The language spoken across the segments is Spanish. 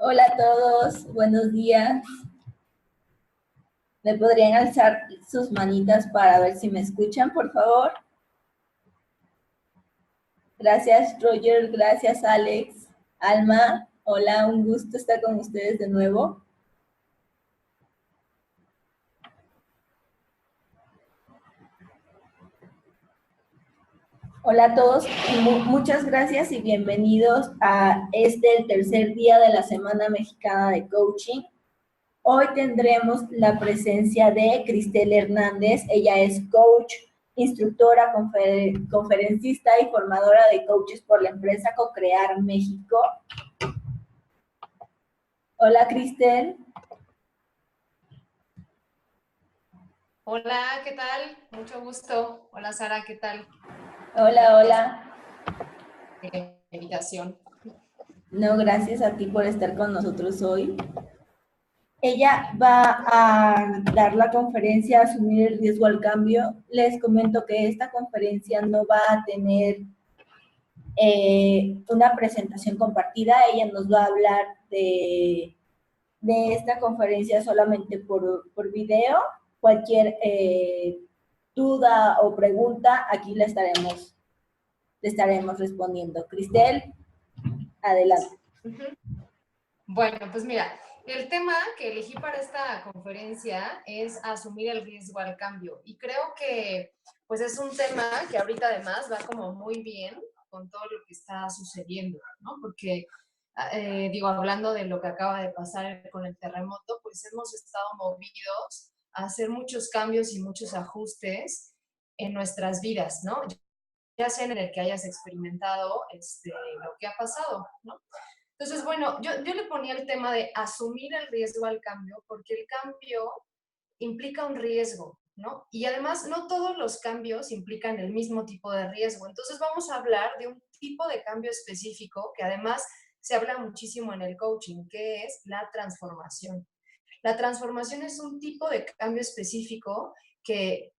Hola a todos, buenos días. ¿Me podrían alzar sus manitas para ver si me escuchan, por favor? Gracias, Roger. Gracias, Alex. Alma, hola, un gusto estar con ustedes de nuevo. Hola a todos, muchas gracias y bienvenidos a el tercer día de la Semana Mexicana de Coaching. Hoy tendremos la presencia de Cristel Hernández. Ella es coach, instructora, conferencista y formadora de coaches por la empresa Cocrear México. Hola, Cristel. Hola, ¿qué tal? Mucho gusto. Hola, Sara, ¿qué tal? Hola, hola. Por la invitación. No, gracias a ti por estar con nosotros hoy. Ella va a dar la conferencia Asumir el riesgo al cambio. Les comento que esta conferencia no va a tener una presentación compartida. Ella nos va a hablar de esta conferencia solamente por video. Cualquier duda o pregunta, aquí le estaremos respondiendo. Cristel, adelante. Bueno, pues mira, el tema que elegí para esta conferencia es asumir el riesgo al cambio. Y creo que pues es un tema que ahorita además va como muy bien con todo lo que está sucediendo, ¿no? Porque, digo, hablando de lo que acaba de pasar con el terremoto, pues hemos estado movidos a hacer muchos cambios y muchos ajustes en nuestras vidas, ¿no? Ya sea en el que hayas experimentado lo que ha pasado, ¿no? Entonces, bueno, yo le ponía el tema de asumir el riesgo al cambio, porque el cambio implica un riesgo, ¿no? Y además, no todos los cambios implican el mismo tipo de riesgo. Entonces, vamos a hablar de un tipo de cambio específico que además se habla muchísimo en el coaching, que es la transformación. La transformación es un tipo de cambio específico que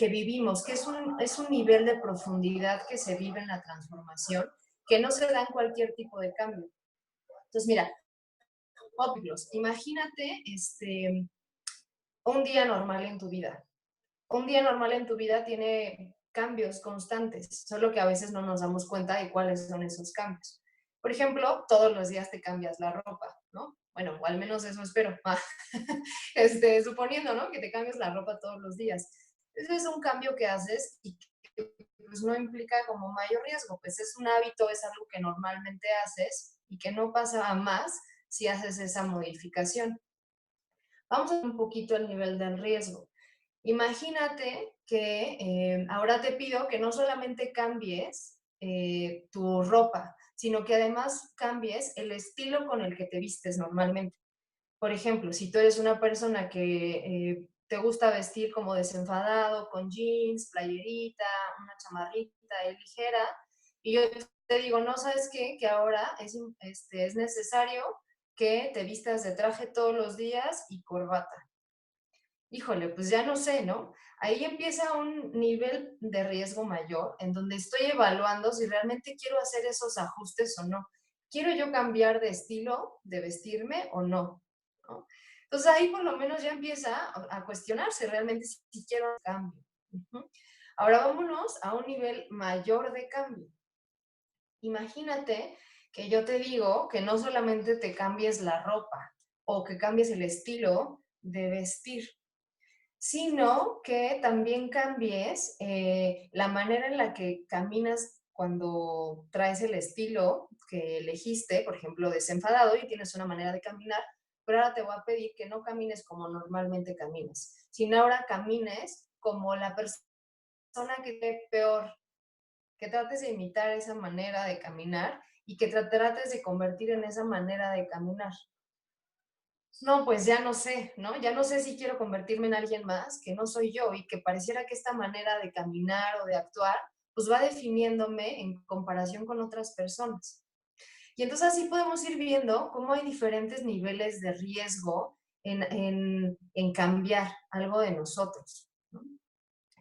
vivimos, que es un nivel de profundidad que se vive en la transformación, que no se da en cualquier tipo de cambio. Entonces, mira, obvios, imagínate un día normal en tu vida. Un día normal en tu vida tiene cambios constantes, solo que a veces no nos damos cuenta de cuáles son esos cambios. Por ejemplo, todos los días te cambias la ropa, ¿no? Bueno, o al menos eso espero. Suponiendo, ¿no? Que te cambias la ropa todos los días. Ese es un cambio que haces y que pues, no implica como mayor riesgo, pues es un hábito, es algo que normalmente haces y que no pasa a más si haces esa modificación. Vamos a ver un poquito el nivel del riesgo. Imagínate que ahora te pido que no solamente cambies tu ropa, sino que además cambies el estilo con el que te vistes normalmente. Por ejemplo, si tú eres una persona que te gusta vestir como desenfadado, con jeans, playerita, una chamarrita ligera, y yo te digo, no, ¿sabes qué? Que ahora es necesario que te vistas de traje todos los días y corbata. Híjole, pues ya no sé, ¿no? Ahí empieza un nivel de riesgo mayor en donde estoy evaluando si realmente quiero hacer esos ajustes o no. ¿Quiero yo cambiar de estilo de vestirme o no? ¿No? Entonces ahí por lo menos ya empieza a cuestionarse realmente si quiero cambio. Ahora vámonos a un nivel mayor de cambio. Imagínate que yo te digo que no solamente te cambies la ropa o que cambies el estilo de vestir, sino que también cambies la manera en la que caminas cuando traes el estilo que elegiste, por ejemplo, desenfadado y tienes una manera de caminar, pero ahora te voy a pedir que no camines como normalmente caminas, sino ahora camines como la persona que te peor, que trates de imitar esa manera de caminar y que trates de convertir en esa manera de caminar. No, pues ya no sé, ¿no? Ya no sé si quiero convertirme en alguien más que no soy yo y que pareciera que esta manera de caminar o de actuar, pues va definiéndome en comparación con otras personas. Y entonces así podemos ir viendo cómo hay diferentes niveles de riesgo en cambiar algo de nosotros, ¿no?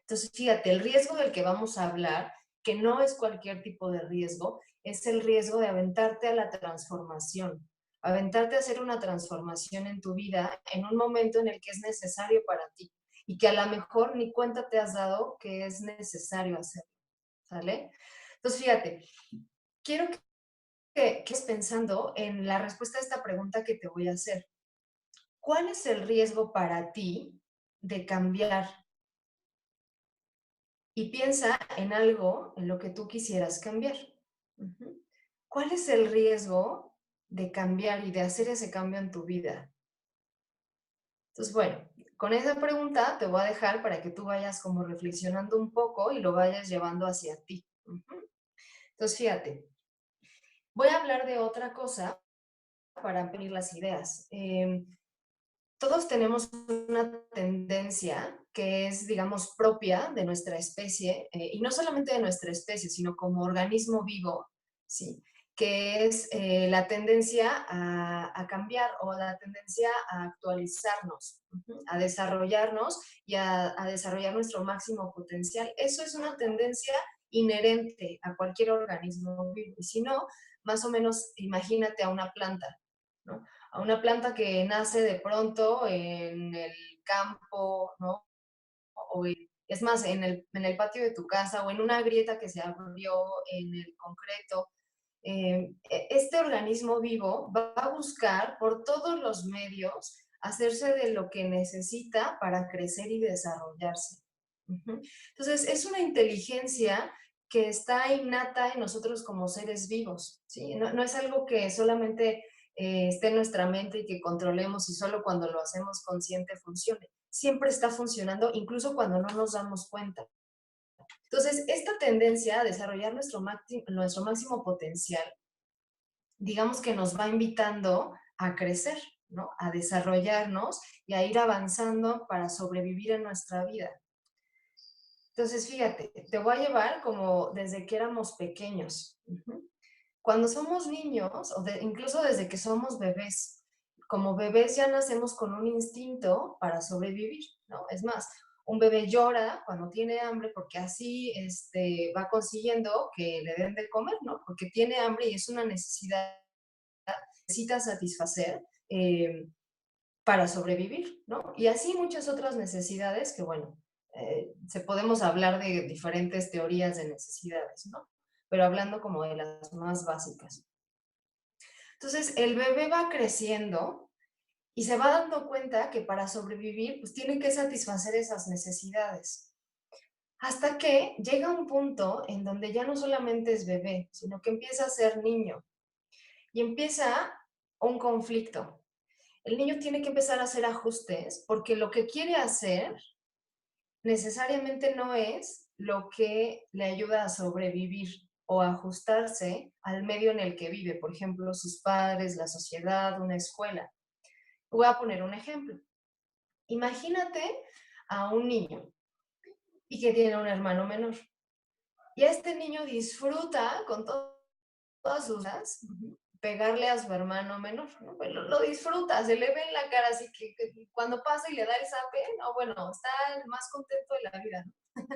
Entonces, fíjate, el riesgo del que vamos a hablar, que no es cualquier tipo de riesgo, es el riesgo de aventarte a la transformación. aventarte a hacer una transformación en tu vida en un momento en el que es necesario para ti y que a lo mejor ni cuenta te has dado que es necesario hacerlo, ¿sale? Entonces, fíjate, quiero que estés pensando en la respuesta a esta pregunta que te voy a hacer. ¿Cuál es el riesgo para ti de cambiar? Y piensa en algo en lo que tú quisieras cambiar. Ujú. ¿Cuál es el riesgo de cambiar y de hacer ese cambio en tu vida? Entonces, bueno, con esa pregunta te voy a dejar para que tú vayas como reflexionando un poco y lo vayas llevando hacia ti. Ujú. Entonces, fíjate, voy a hablar de otra cosa para ampliar las ideas. Todos tenemos una tendencia que es, digamos, propia de nuestra especie, y no solamente de nuestra especie, sino como organismo vivo, ¿sí? Que es la tendencia a cambiar o la tendencia a actualizarnos, a desarrollarnos y a desarrollar nuestro máximo potencial. Eso es una tendencia inherente a cualquier organismo vivo. Y si no, más o menos imagínate a una planta, ¿no? A una planta que nace de pronto en el campo, ¿no? Es más, en el patio de tu casa o en una grieta que se abrió en el concreto. Este organismo vivo va a buscar por todos los medios hacerse de lo que necesita para crecer y desarrollarse. Entonces, es una inteligencia que está innata en nosotros como seres vivos, ¿sí? No es algo que solamente esté en nuestra mente y que controlemos y solo cuando lo hacemos consciente funcione. Siempre está funcionando, incluso cuando no nos damos cuenta. Entonces, esta tendencia a desarrollar nuestro máximo potencial, digamos que nos va invitando a crecer, ¿no? A desarrollarnos y a ir avanzando para sobrevivir en nuestra vida. Entonces, fíjate, te voy a llevar como desde que éramos pequeños. Cuando somos niños, incluso desde que somos bebés, como bebés ya nacemos con un instinto para sobrevivir, ¿no? Es más, un bebé llora cuando tiene hambre porque así va consiguiendo que le den de comer, ¿no? Porque tiene hambre y es una necesidad que necesita satisfacer para sobrevivir, ¿no? Y así muchas otras necesidades que, bueno, se podemos hablar de diferentes teorías de necesidades, ¿no? Pero hablando como de las más básicas. Entonces, el bebé va creciendo y se va dando cuenta que para sobrevivir, pues tiene que satisfacer esas necesidades. Hasta que llega un punto en donde ya no solamente es bebé, sino que empieza a ser niño. Y empieza un conflicto. El niño tiene que empezar a hacer ajustes porque lo que quiere hacer necesariamente no es lo que le ayuda a sobrevivir o a ajustarse al medio en el que vive, por ejemplo, sus padres, la sociedad, una escuela. Voy a poner un ejemplo. Imagínate a un niño y que tiene un hermano menor. Y este niño disfruta con todas sus ganas pegarle a su hermano menor, ¿no? Pues lo disfruta, se le ve en la cara, así que cuando pasa y le da el zape, no, bueno, está el más contento de la vida, ¿no?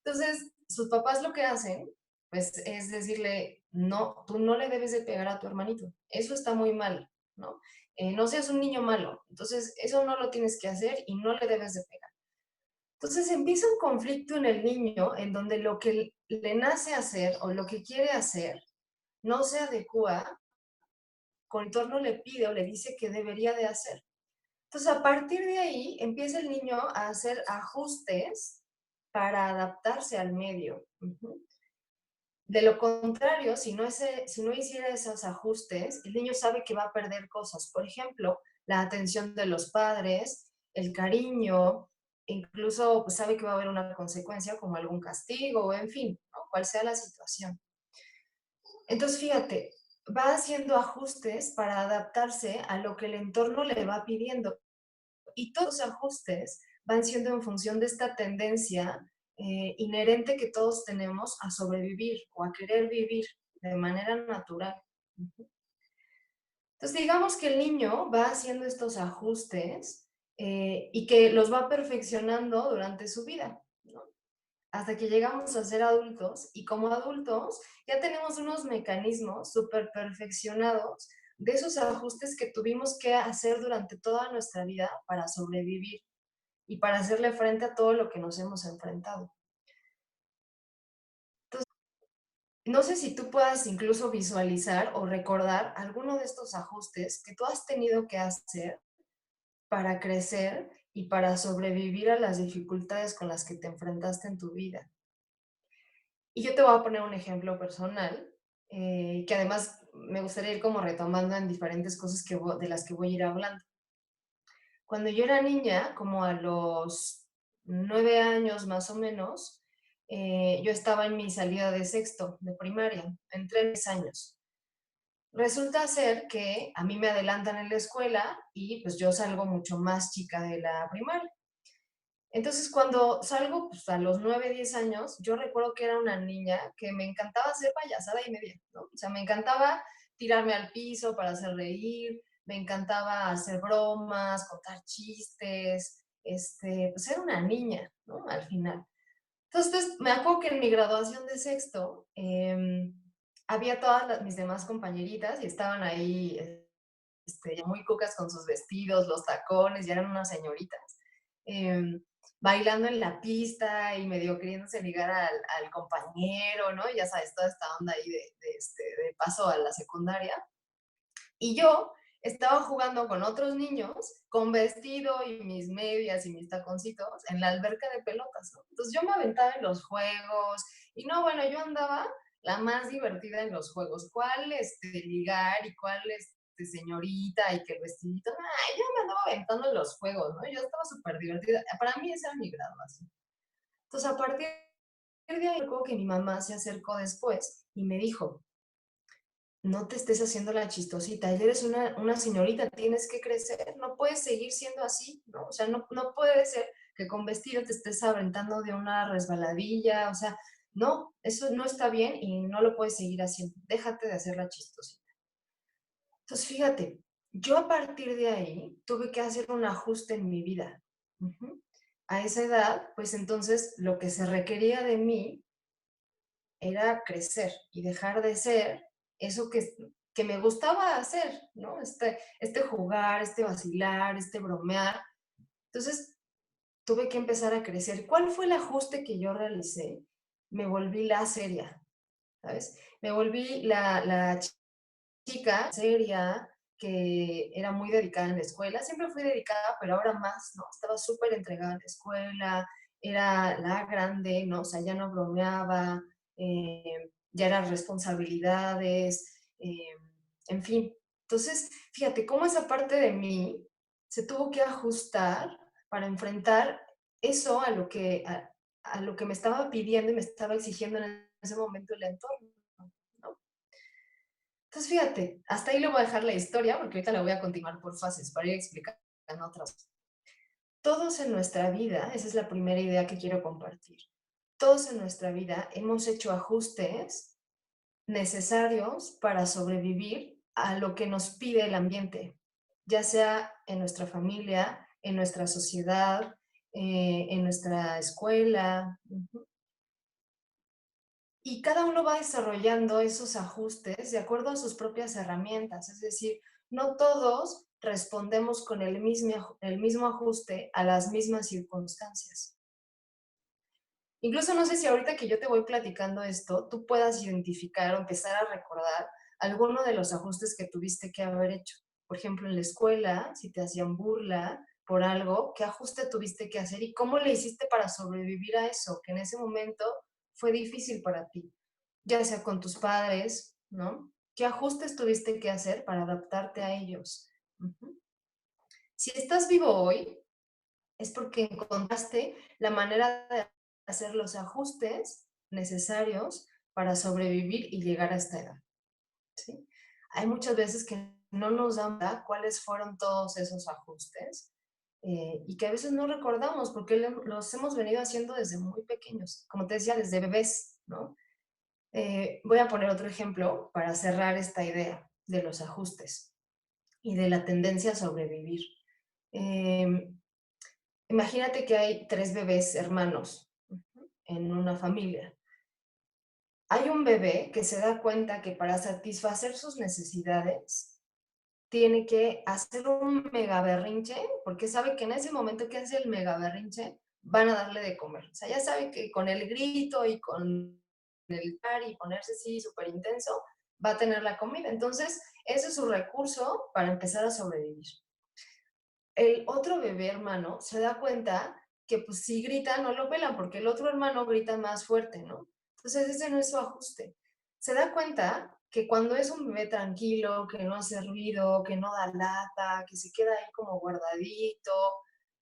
Entonces, sus papás lo que hacen, pues, es decirle, no, tú no le debes de pegar a tu hermanito, eso está muy mal, ¿no? No seas un niño malo, entonces eso no lo tienes que hacer y no le debes de pegar. Entonces empieza un conflicto en el niño en donde lo que le nace hacer o lo que quiere hacer no se adecua con el entorno le pide o le dice que debería de hacer. Entonces, a partir de ahí, empieza el niño a hacer ajustes para adaptarse al medio. De lo contrario, si no hiciera esos ajustes, el niño sabe que va a perder cosas. Por ejemplo, la atención de los padres, el cariño, incluso pues, sabe que va a haber una consecuencia como algún castigo, en fin, ¿no? Cual sea la situación. Entonces, fíjate, va haciendo ajustes para adaptarse a lo que el entorno le va pidiendo. Y todos los ajustes van siendo en función de esta tendencia inherente que todos tenemos a sobrevivir o a querer vivir de manera natural. Entonces, digamos que el niño va haciendo estos ajustes y que los va perfeccionando durante su vida, ¿no? Hasta que llegamos a ser adultos y como adultos ya tenemos unos mecanismos súper perfeccionados de esos ajustes que tuvimos que hacer durante toda nuestra vida para sobrevivir y para hacerle frente a todo lo que nos hemos enfrentado. No sé si tú puedas incluso visualizar o recordar alguno de estos ajustes que tú has tenido que hacer para crecer y para sobrevivir a las dificultades con las que te enfrentaste en tu vida. Y yo te voy a poner un ejemplo personal, que además me gustaría ir como retomando en diferentes cosas de las que voy a ir hablando. Cuando yo era niña, como a los 9 años más o menos, yo estaba en mi salida de sexto de primaria, en 3 años. Resulta ser que a mí me adelantan en la escuela y pues yo salgo mucho más chica de la primaria. Entonces, cuando salgo, pues, a los 9, 10 años, yo recuerdo que era una niña que me encantaba hacer payasada y media, ¿no? O sea, me encantaba tirarme al piso para hacer reír, me encantaba hacer bromas, contar chistes, pues era una niña, ¿no? Al final. Entonces, me acuerdo que en mi graduación de sexto, había todas mis demás compañeritas y estaban ahí, ya muy cucas con sus vestidos, los tacones, ya eran unas señoritas, bailando en la pista y medio queriéndose ligar al compañero, ¿no? Ya sabes, toda esta onda ahí de paso a la secundaria. Y yo estaba jugando con otros niños con vestido y mis medias y mis taconcitos en la alberca de pelotas, ¿no? Entonces yo me aventaba en los juegos y no, bueno, yo andaba la más divertida en los juegos. ¿Cuál ligar y cuál señorita y que el vestidito? Nah, yo me andaba aventando en los juegos, ¿no? Yo estaba súper divertida. Para mí esa era mi graduación. Entonces a partir de ahí, recuerdo que mi mamá se acercó después y me dijo, no te estés haciendo la chistosita, ya eres una señorita, tienes que crecer, no puedes seguir siendo así, ¿no? O sea, no puede ser que con vestido te estés aventando de una resbaladilla, o sea, no, eso no está bien y no lo puedes seguir haciendo, déjate de hacer la chistosita. Entonces, fíjate, yo a partir de ahí tuve que hacer un ajuste en mi vida. Ujú. A esa edad, pues entonces lo que se requería de mí era crecer y dejar de ser eso que me gustaba hacer, ¿no? Este jugar, este vacilar, este bromear. Entonces, tuve que empezar a crecer. ¿Cuál fue el ajuste que yo realicé? Me volví la seria, ¿sabes? Me volví la chica seria que era muy dedicada en la escuela. Siempre fui dedicada, pero ahora más, ¿no? Estaba súper entregada en la escuela, era la grande, ¿no? O sea, ya no bromeaba, ya eran responsabilidades, en fin. Entonces, fíjate cómo esa parte de mí se tuvo que ajustar para enfrentar eso a lo que me estaba pidiendo y me estaba exigiendo en ese momento el entorno, ¿no? Entonces, fíjate, hasta ahí le voy a dejar la historia, porque ahorita la voy a continuar por fases para ir explicando otras. Todos en nuestra vida, esa es la primera idea que quiero compartir, todos en nuestra vida hemos hecho ajustes necesarios para sobrevivir a lo que nos pide el ambiente, ya sea en nuestra familia, en nuestra sociedad, en nuestra escuela. Y cada uno va desarrollando esos ajustes de acuerdo a sus propias herramientas. Es decir, no todos respondemos con el mismo ajuste a las mismas circunstancias. Incluso no sé si ahorita que yo te voy platicando esto, tú puedas identificar o empezar a recordar alguno de los ajustes que tuviste que haber hecho. Por ejemplo, en la escuela, si te hacían burla por algo, ¿qué ajuste tuviste que hacer y cómo le hiciste para sobrevivir a eso, que en ese momento fue difícil para ti? Ya sea con tus padres, ¿no? ¿Qué ajustes tuviste que hacer para adaptarte a ellos? Ujú. Si estás vivo hoy, es porque encontraste la manera de hacer los ajustes necesarios para sobrevivir y llegar a esta edad, ¿sí? Hay muchas veces que no nos dan cuenta cuáles fueron todos esos ajustes y que a veces no recordamos porque los hemos venido haciendo desde muy pequeños, como te decía, desde bebés, ¿no? Voy a poner otro ejemplo para cerrar esta idea de los ajustes y de la tendencia a sobrevivir. Eh, Imagínate que hay 3 bebés hermanos en una familia. Hay un bebé que se da cuenta que para satisfacer sus necesidades tiene que hacer un mega berrinche, porque sabe que en ese momento que hace el mega berrinche, van a darle de comer. O sea, ya sabe que con el grito y con el par y ponerse así súper intenso, va a tener la comida. Entonces, ese es su recurso para empezar a sobrevivir. El otro bebé hermano se da cuenta que pues si grita no lo pelan porque el otro hermano grita más fuerte, ¿no? Entonces ese no es su ajuste. Se da cuenta que cuando es un bebé tranquilo, que no hace ruido, que no da lata, que se queda ahí como guardadito,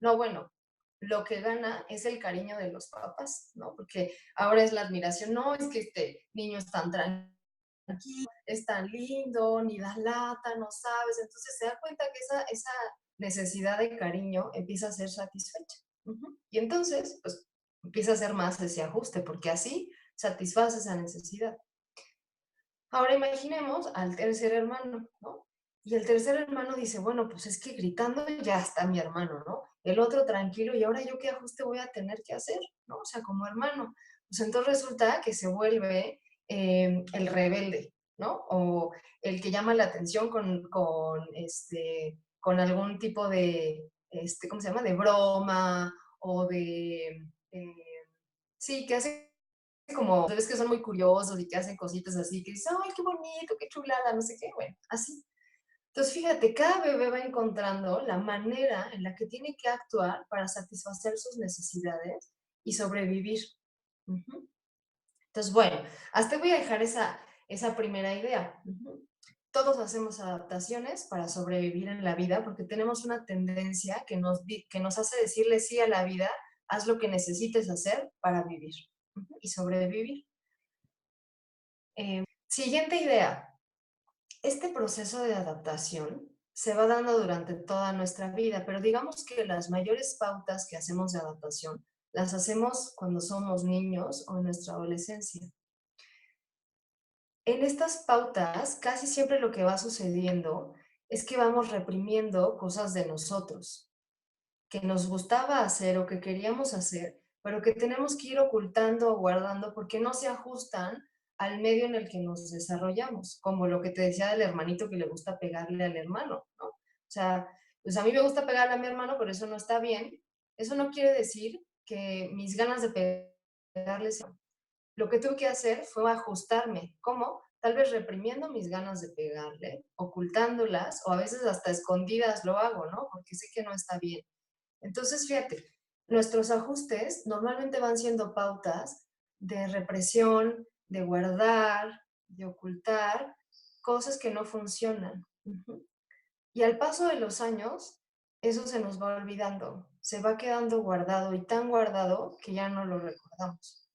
no, bueno, lo que gana es el cariño de los papás, ¿no? Porque ahora es la admiración, no, es que este niño es tan tranquilo, es tan lindo, ni da lata, no sabes. Entonces se da cuenta que esa necesidad de cariño empieza a ser satisfecha. Y entonces, pues, empieza a hacer más ese ajuste, porque así satisface esa necesidad. Ahora imaginemos al tercer hermano, ¿no? Y el tercer hermano dice, bueno, pues es que gritando ya está mi hermano, ¿no? El otro tranquilo, y ahora yo qué ajuste voy a tener que hacer, ¿no? O sea, como hermano. Pues entonces resulta que se vuelve el rebelde, ¿no? O el que llama la atención con algún tipo de, ¿cómo se llama? De broma o de, eh, sí, que hace como, ves que son muy curiosos y que hacen cositas así, que dices, ay, qué bonito, qué chulada, no sé qué, bueno, así. Entonces, fíjate, cada bebé va encontrando la manera en la que tiene que actuar para satisfacer sus necesidades y sobrevivir. Ujú. Entonces, bueno, hasta voy a dejar esa primera idea. Todos hacemos adaptaciones para sobrevivir en la vida porque tenemos una tendencia que nos hace decirle sí a la vida, haz lo que necesites hacer para vivir y sobrevivir. Siguiente idea. Este proceso de adaptación se va dando durante toda nuestra vida, pero digamos que las mayores pautas que hacemos de adaptación las hacemos cuando somos niños o en nuestra adolescencia. En estas pautas, casi siempre lo que va sucediendo es que vamos reprimiendo cosas de nosotros, que nos gustaba hacer o que queríamos hacer, pero que tenemos que ir ocultando o guardando porque no se ajustan al medio en el que nos desarrollamos, como lo que te decía del hermanito que le gusta pegarle al hermano, ¿no? O sea, pues a mí me gusta pegarle a mi hermano, pero eso no está bien. Eso no quiere decir que mis ganas de pegarle sean. Lo que tuve que hacer fue ajustarme. ¿Cómo? Tal vez reprimiendo mis ganas de pegarle, ocultándolas o a veces hasta escondidas lo hago, ¿no? Porque sé que no está bien. Entonces, fíjate, nuestros ajustes normalmente van siendo pautas de represión, de guardar, de ocultar cosas que no funcionan. Y al paso de los años, eso se nos va olvidando, se va quedando guardado y tan guardado que ya no lo recordamos.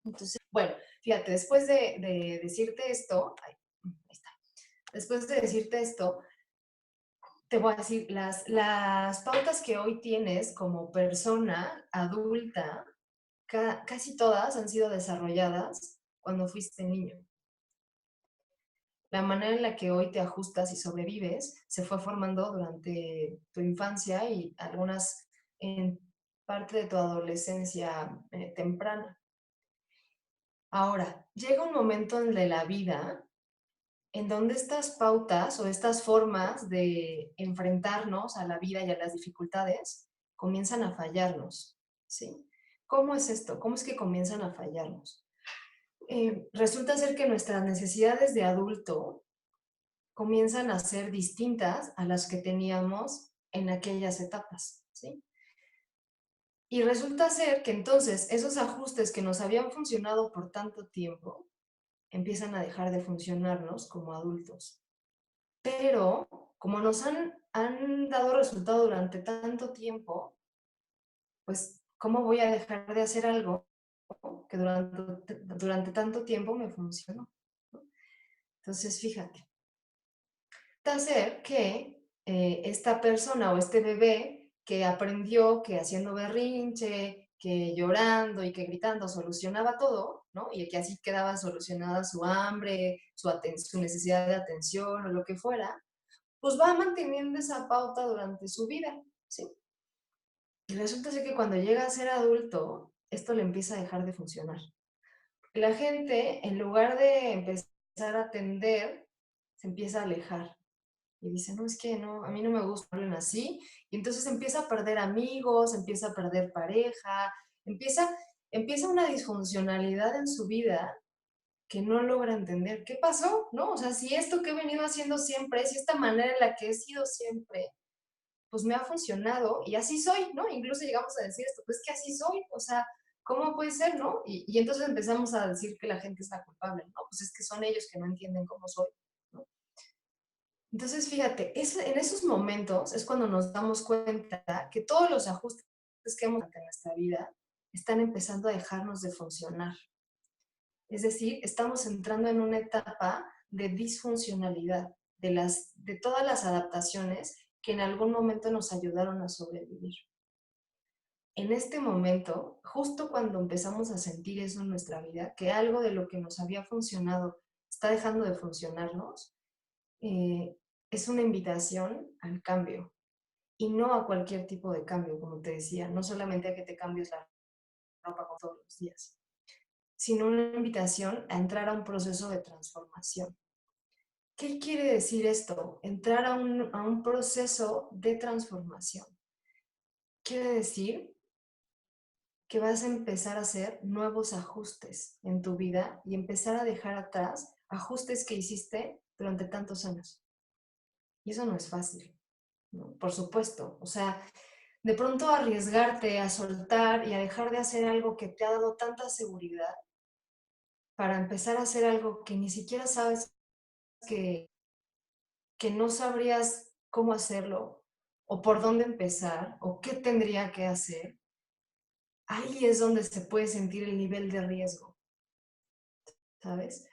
Entonces, bueno, fíjate, después de decirte esto, ahí está. Después de decirte esto, te voy a decir, las pautas que hoy tienes como persona adulta, casi todas han sido desarrolladas cuando fuiste niño. La manera en la que hoy te ajustas y sobrevives se fue formando durante tu infancia y algunas en parte de tu adolescencia temprana. Ahora, llega un momento de la vida en donde estas pautas o estas formas de enfrentarnos a la vida y a las dificultades comienzan a fallarnos, ¿sí? ¿Cómo es esto? ¿Cómo es que comienzan a fallarnos? Resulta ser que nuestras necesidades de adulto comienzan a ser distintas a las que teníamos en aquellas etapas, ¿sí? Y resulta ser que entonces esos ajustes que nos habían funcionado por tanto tiempo empiezan a dejar de funcionarnos como adultos. Pero como nos han dado resultado durante tanto tiempo, pues, ¿cómo voy a dejar de hacer algo que durante tanto tiempo me funcionó? Entonces, fíjate, puede ser que esta persona o este bebé que aprendió que haciendo berrinche, que llorando y que gritando solucionaba todo, ¿no? Y que así quedaba solucionada su hambre, su necesidad de atención o lo que fuera, pues va manteniendo esa pauta durante su vida, ¿sí? Y resulta ser que cuando llega a ser adulto, esto le empieza a dejar de funcionar. La gente, en lugar de empezar a atender se empieza a alejar. Y dice, no, es que no, a mí no me gusta que hablen así. Y entonces empieza a perder amigos, empieza a perder pareja, empieza una disfuncionalidad en su vida que no logra entender. ¿Qué pasó? ¿No? O sea, si esto que he venido haciendo siempre, si esta manera en la que he sido siempre, pues me ha funcionado y así soy, ¿no? Incluso llegamos a decir esto, pues que así soy, o sea, ¿cómo puede ser, no? Y entonces empezamos a decir que la gente es la culpable, ¿no? Pues es que son ellos que no entienden cómo soy, ¿no? Entonces, fíjate, en esos momentos es cuando nos damos cuenta que todos los ajustes que hemos hecho en nuestra vida están empezando a dejarnos de funcionar. Es decir, estamos entrando en una etapa de disfuncionalidad, de todas las adaptaciones que en algún momento nos ayudaron a sobrevivir. En este momento, justo cuando empezamos a sentir eso en nuestra vida, que algo de lo que nos había funcionado está dejando de funcionarnos, es una invitación al cambio. Y no a cualquier tipo de cambio, como te decía, no solamente a que te cambies la ropa todos los días, sino una invitación a entrar a un proceso de transformación. ¿Qué quiere decir esto? Entrar a un proceso de transformación. Quiere decir que vas a empezar a hacer nuevos ajustes en tu vida y empezar a dejar atrás ajustes que hiciste durante tantos años. Y eso no es fácil, ¿no? Por supuesto. O sea, de pronto arriesgarte a soltar y a dejar de hacer algo que te ha dado tanta seguridad para empezar a hacer algo que ni siquiera sabes que, que no sabrías cómo hacerlo o por dónde empezar o qué tendría que hacer, ahí es donde se puede sentir el nivel de riesgo, ¿sabes?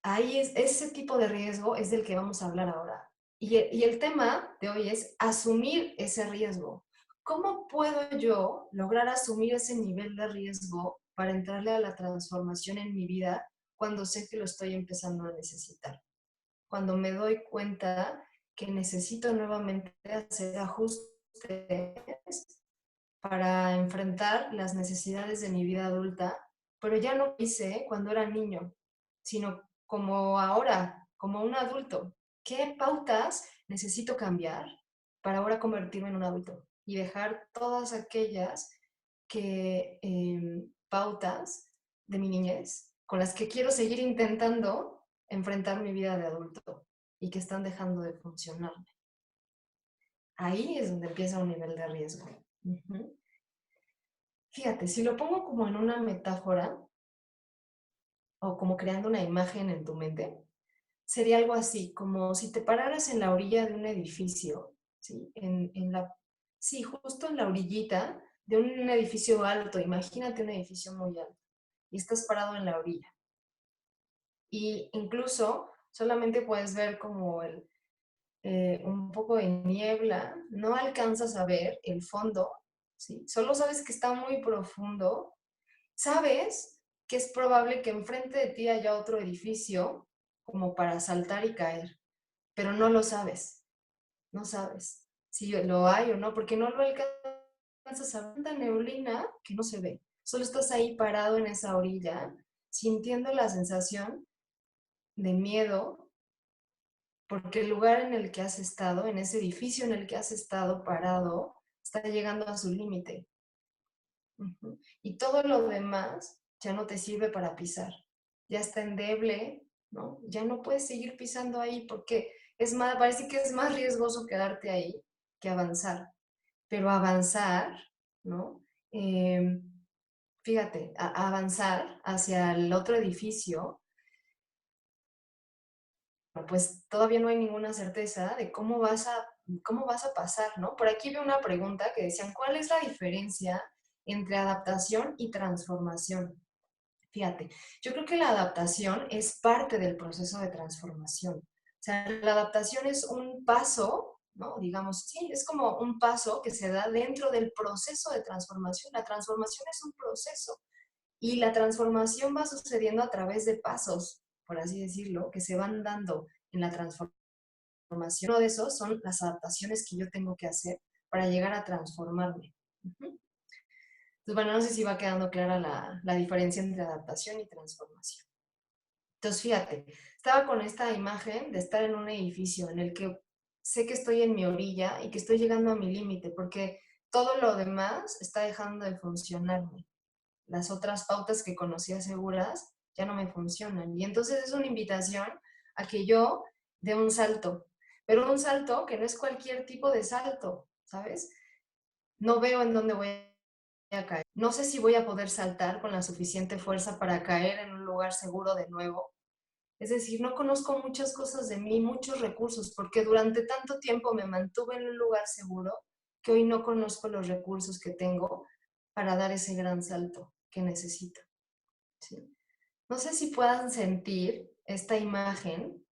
Ahí es, ese tipo de riesgo es del que vamos a hablar ahora. Y el tema de hoy es asumir ese riesgo. ¿Cómo puedo yo lograr asumir ese nivel de riesgo para entrarle a la transformación en mi vida cuando sé que lo estoy empezando a necesitar? Cuando me doy cuenta que necesito nuevamente hacer ajustes para enfrentar las necesidades de mi vida adulta, pero ya no lo hice cuando era niño, sino como ahora, como un adulto. ¿Qué pautas necesito cambiar para ahora convertirme en un adulto? Y dejar todas aquellas pautas de mi niñez con las que quiero seguir intentando enfrentar mi vida de adulto y que están dejando de funcionarme. Ahí es donde empieza un nivel de riesgo. Uh-huh. Fíjate, si lo pongo como en una metáfora o como creando una imagen en tu mente, sería algo así, como si te pararas en la orilla de un edificio, ¿sí? Sí, justo en la orillita de un edificio alto, imagínate un edificio muy alto, y estás parado en la orilla. Y incluso solamente puedes ver como un poco de niebla, no alcanzas a ver el fondo, ¿sí? Solo sabes que está muy profundo. Sabes que es probable que enfrente de ti haya otro edificio como para saltar y caer, pero no lo sabes, no sabes si lo hay o no, porque no lo alcanzas a ver, tanta neblina que no se ve. Solo estás ahí parado en esa orilla, sintiendo la sensación de miedo, porque el lugar en el que has estado, en ese edificio en el que has estado parado, está llegando a su límite. Uh-huh. Y todo lo demás ya no te sirve para pisar. Ya está endeble, ¿no? Ya no puedes seguir pisando ahí porque es más, parece que es más riesgoso quedarte ahí que avanzar. Pero avanzar, ¿no? Fíjate, avanzar hacia el otro edificio, pues todavía no hay ninguna certeza de cómo vas a pasar, ¿no? Por aquí veo una pregunta que decían, ¿cuál es la diferencia entre adaptación y transformación? Fíjate, yo creo que la adaptación es parte del proceso de transformación. O sea, la adaptación es un paso, ¿no? Digamos, sí, es como un paso que se da dentro del proceso de transformación. La transformación es un proceso y la transformación va sucediendo a través de pasos, por así decirlo, que se van dando en la transformación. Uno de esos son las adaptaciones que yo tengo que hacer para llegar a transformarme. Uh-huh. Entonces, bueno, no sé si va quedando clara la diferencia entre adaptación y transformación. Entonces, fíjate, estaba con esta imagen de estar en un edificio en el que sé que estoy en mi orilla y que estoy llegando a mi límite, porque todo lo demás está dejando de funcionarme. Las otras pautas que conocía seguras ya no me funcionan. Y entonces es una invitación a que yo dé un salto, pero un salto que no es cualquier tipo de salto, ¿sabes? No veo en dónde voy a caer. No sé si voy a poder saltar con la suficiente fuerza para caer en un lugar seguro de nuevo. Es decir, no conozco muchas cosas de mí, muchos recursos, porque durante tanto tiempo me mantuve en un lugar seguro que hoy no conozco los recursos que tengo para dar ese gran salto que necesito. ¿Sí? No sé si puedan sentir esta imagen,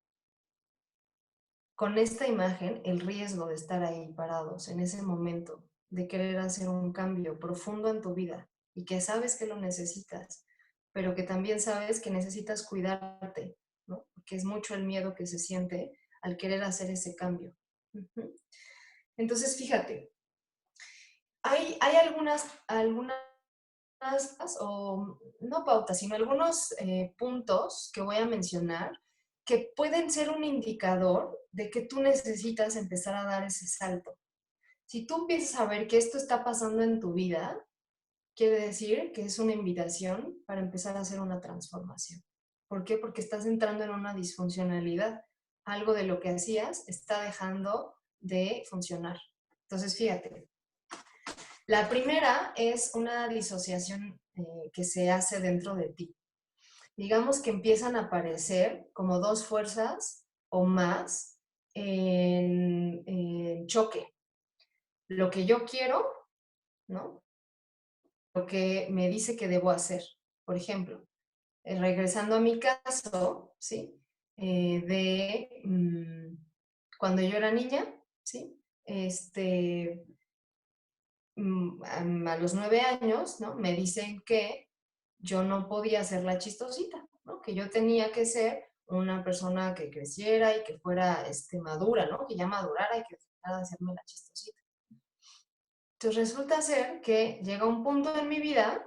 con esta imagen, el riesgo de estar ahí parados en ese momento, de querer hacer un cambio profundo en tu vida y que sabes que lo necesitas, pero que también sabes que necesitas cuidarte, ¿no? Porque es mucho el miedo que se siente al querer hacer ese cambio. Entonces, fíjate, hay algunas o no pautas, sino algunos puntos que voy a mencionar que pueden ser un indicador de que tú necesitas empezar a dar ese salto. Si tú empiezas a ver que esto está pasando en tu vida, quiere decir que es una invitación para empezar a hacer una transformación. ¿Por qué? Porque estás entrando en una disfuncionalidad. Algo de lo que hacías está dejando de funcionar. Entonces, fíjate, la primera es una disociación que se hace dentro de ti. Digamos que empiezan a aparecer como dos fuerzas o más en choque. Lo que yo quiero, ¿no? Lo que me dice que debo hacer. Por ejemplo, regresando a mi caso, ¿sí? Cuando yo era niña, ¿sí? A los 9 años, ¿no? Me dicen que yo no podía ser la chistosita, ¿no? Que yo tenía que ser una persona que creciera y que fuera madura, ¿no? Que ya madurara y que dejara de hacerme la chistosita. Entonces resulta ser que llega un punto en mi vida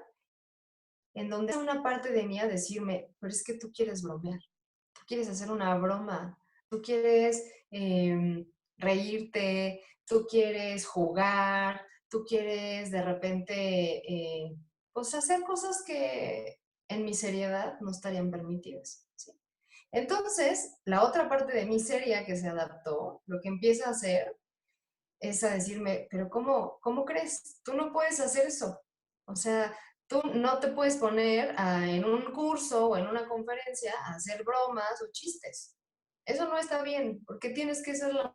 en donde una parte de mí a decirme, pero es que tú quieres bromear, tú quieres hacer una broma, tú quieres reírte, tú quieres jugar, tú quieres de repente, pues hacer cosas que en mi seriedad no estarían permitidas. ¿Sí? Entonces, la otra parte de mi seria que se adaptó, lo que empieza a hacer es a decirme, pero ¿cómo crees? Tú no puedes hacer eso. O sea, tú no te puedes poner en un curso o en una conferencia a hacer bromas o chistes. Eso no está bien, porque tienes que ser la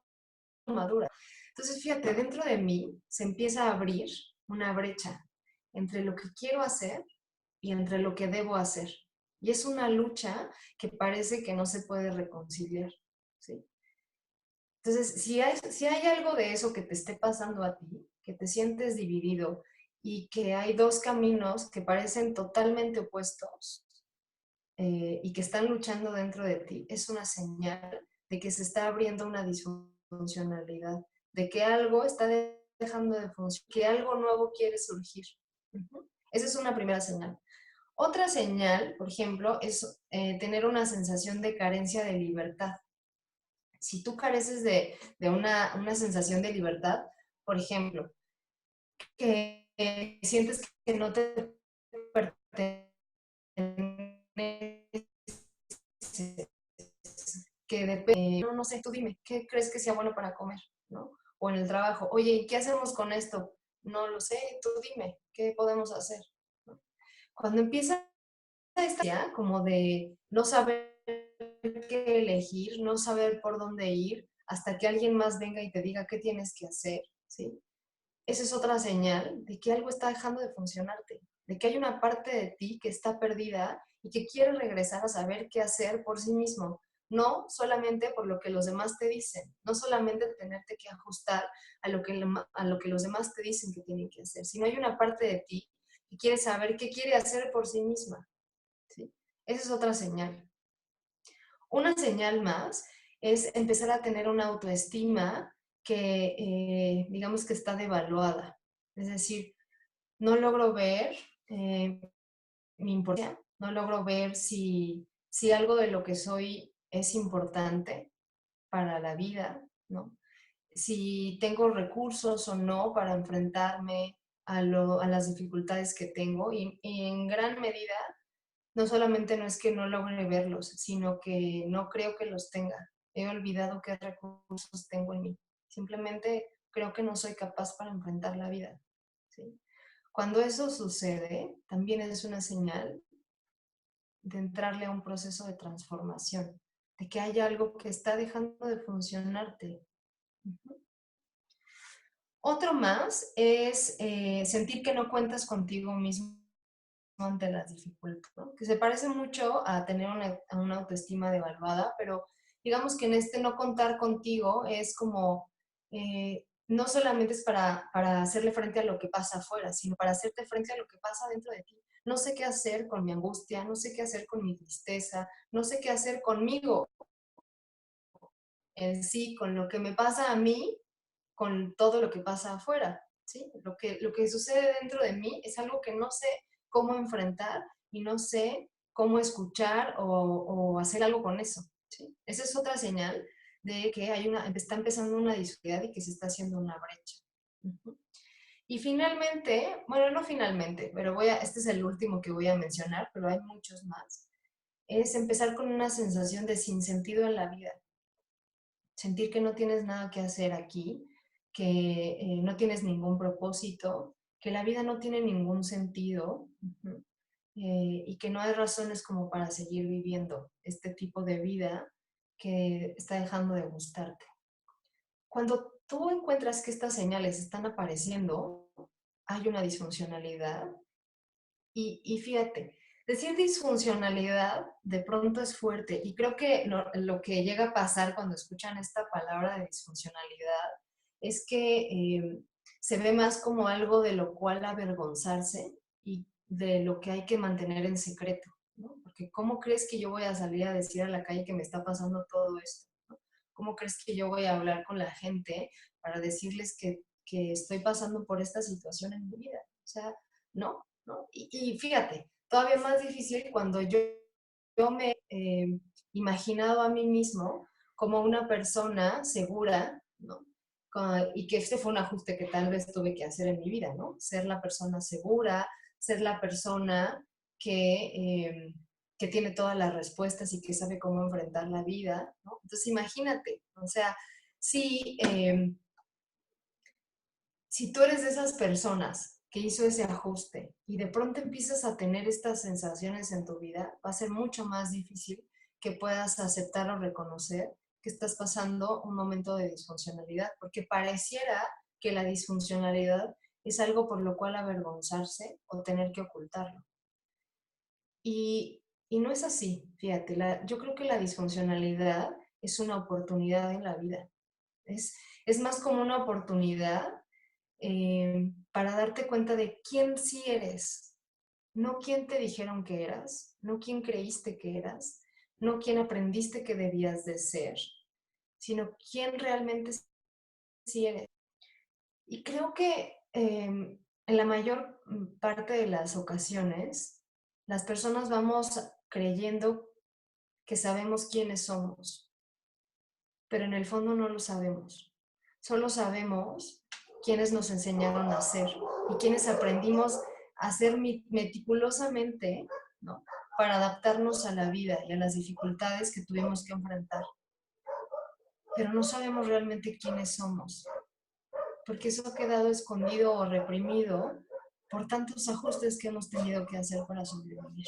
madura. Entonces, fíjate, dentro de mí se empieza a abrir una brecha entre lo que quiero hacer y entre lo que debo hacer. Y es una lucha que parece que no se puede reconciliar. ¿Sí? Entonces, si hay algo de eso que te esté pasando a ti, que te sientes dividido y que hay dos caminos que parecen totalmente opuestos y que están luchando dentro de ti, es una señal de que se está abriendo una disfuncionalidad, de que algo está dejando de funcionar, que algo nuevo quiere surgir. Esa es una primera señal. Otra señal, por ejemplo, es tener una sensación de carencia de libertad. Si tú careces de una sensación de libertad, por ejemplo, que sientes que no te perteneces, que depende, no sé, tú dime, ¿qué crees que sea bueno para comer? ¿No? O en el trabajo, oye, ¿qué hacemos con esto? No lo sé, tú dime, ¿qué podemos hacer? ¿No? Cuando empieza esta idea como de no saber qué elegir, no saber por dónde ir, hasta que alguien más venga y te diga qué tienes que hacer, ¿sí? Esa es otra señal de que algo está dejando de funcionarte, de que hay una parte de ti que está perdida y que quiere regresar a saber qué hacer por sí mismo, no solamente por lo que los demás te dicen, no solamente tenerte que ajustar a lo que los demás te dicen que tienen que hacer, sino hay una parte de ti que quiere saber qué quiere hacer por sí misma. ¿Sí? Esa es otra señal. Una señal más es empezar a tener una autoestima que digamos que está devaluada. Es decir, no logro ver mi importancia, no logro ver si si algo de lo que soy es importante para la vida, ¿no? Si tengo recursos o no para enfrentarme a las dificultades que tengo y en gran medida no solamente no es que no logre verlos, sino que no creo que los tenga. He olvidado qué recursos tengo en mí. Simplemente creo que no soy capaz para enfrentar la vida, ¿sí? Cuando eso sucede, también es una señal de entrarle a un proceso de transformación, de que hay algo que está dejando de funcionarte. Otro más es sentir que no cuentas contigo mismo ante las dificultades, ¿no? Que se parece mucho a tener una autoestima devaluada, pero digamos que en este no contar contigo es como, no solamente es para hacerle frente a lo que pasa afuera, sino para hacerte frente a lo que pasa dentro de ti. No sé qué hacer con mi angustia, no sé qué hacer con mi tristeza, no sé qué hacer conmigo en sí, con lo que me pasa a mí, con todo lo que pasa afuera, ¿sí? Lo que sucede dentro de mí es algo que no sé cómo enfrentar y no sé cómo escuchar o hacer algo con eso, ¿sí? Esa es otra señal de que está empezando una disociedad y que se está haciendo una brecha. Uh-huh. Y finalmente, bueno, no finalmente, pero este es el último que voy a mencionar, pero hay muchos más, es empezar con una sensación de sinsentido en la vida. Sentir que no tienes nada que hacer aquí, que no tienes ningún propósito, que la vida no tiene ningún sentido, y que no hay razones como para seguir viviendo este tipo de vida que está dejando de gustarte. Cuando tú encuentras que estas señales están apareciendo, hay una disfuncionalidad y fíjate, decir disfuncionalidad de pronto es fuerte y creo que lo que llega a pasar cuando escuchan esta palabra de disfuncionalidad es que se ve más como algo de lo cual avergonzarse y de lo que hay que mantener en secreto, ¿no? Porque ¿cómo crees que yo voy a salir a decir a la calle que me está pasando todo esto, ¿no? ¿Cómo crees que yo voy a hablar con la gente para decirles que estoy pasando por esta situación en mi vida? O sea, no, ¿no? Y fíjate, todavía más difícil cuando yo me he imaginado a mí mismo como una persona segura, ¿no? Y que este fue un ajuste que tal vez tuve que hacer en mi vida, ¿no? Ser la persona segura, ser la persona que tiene todas las respuestas y que sabe cómo enfrentar la vida, ¿no? Entonces imagínate, o sea, si si tú eres de esas personas que hizo ese ajuste y de pronto empiezas a tener estas sensaciones en tu vida, va a ser mucho más difícil que puedas aceptar o reconocer que estás pasando un momento de disfuncionalidad, porque pareciera que la disfuncionalidad es algo por lo cual avergonzarse o tener que ocultarlo. Y no es así, fíjate, yo creo que la disfuncionalidad es una oportunidad en la vida. Es más como una oportunidad para darte cuenta de quién sí eres, no quién te dijeron que eras, no quién creíste que eras, no quién aprendiste que debías de ser, sino quién realmente sí eres. Y creo que en la mayor parte de las ocasiones, las personas vamos creyendo que sabemos quiénes somos, pero en el fondo no lo sabemos. Solo sabemos quiénes nos enseñaron a hacer y quiénes aprendimos a hacer meticulosamente, ¿no? Para adaptarnos a la vida y a las dificultades que tuvimos que enfrentar. Pero no sabemos realmente quiénes somos, porque eso ha quedado escondido o reprimido por tantos ajustes que hemos tenido que hacer para sobrevivir.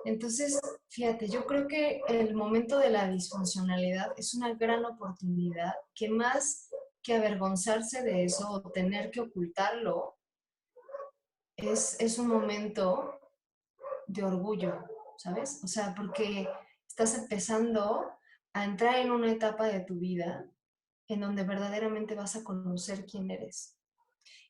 Entonces, fíjate, yo creo que el momento de la disfuncionalidad es una gran oportunidad que más que avergonzarse de eso o tener que ocultarlo, es un momento de orgullo, ¿sabes? O sea, porque estás empezando a entrar en una etapa de tu vida en donde verdaderamente vas a conocer quién eres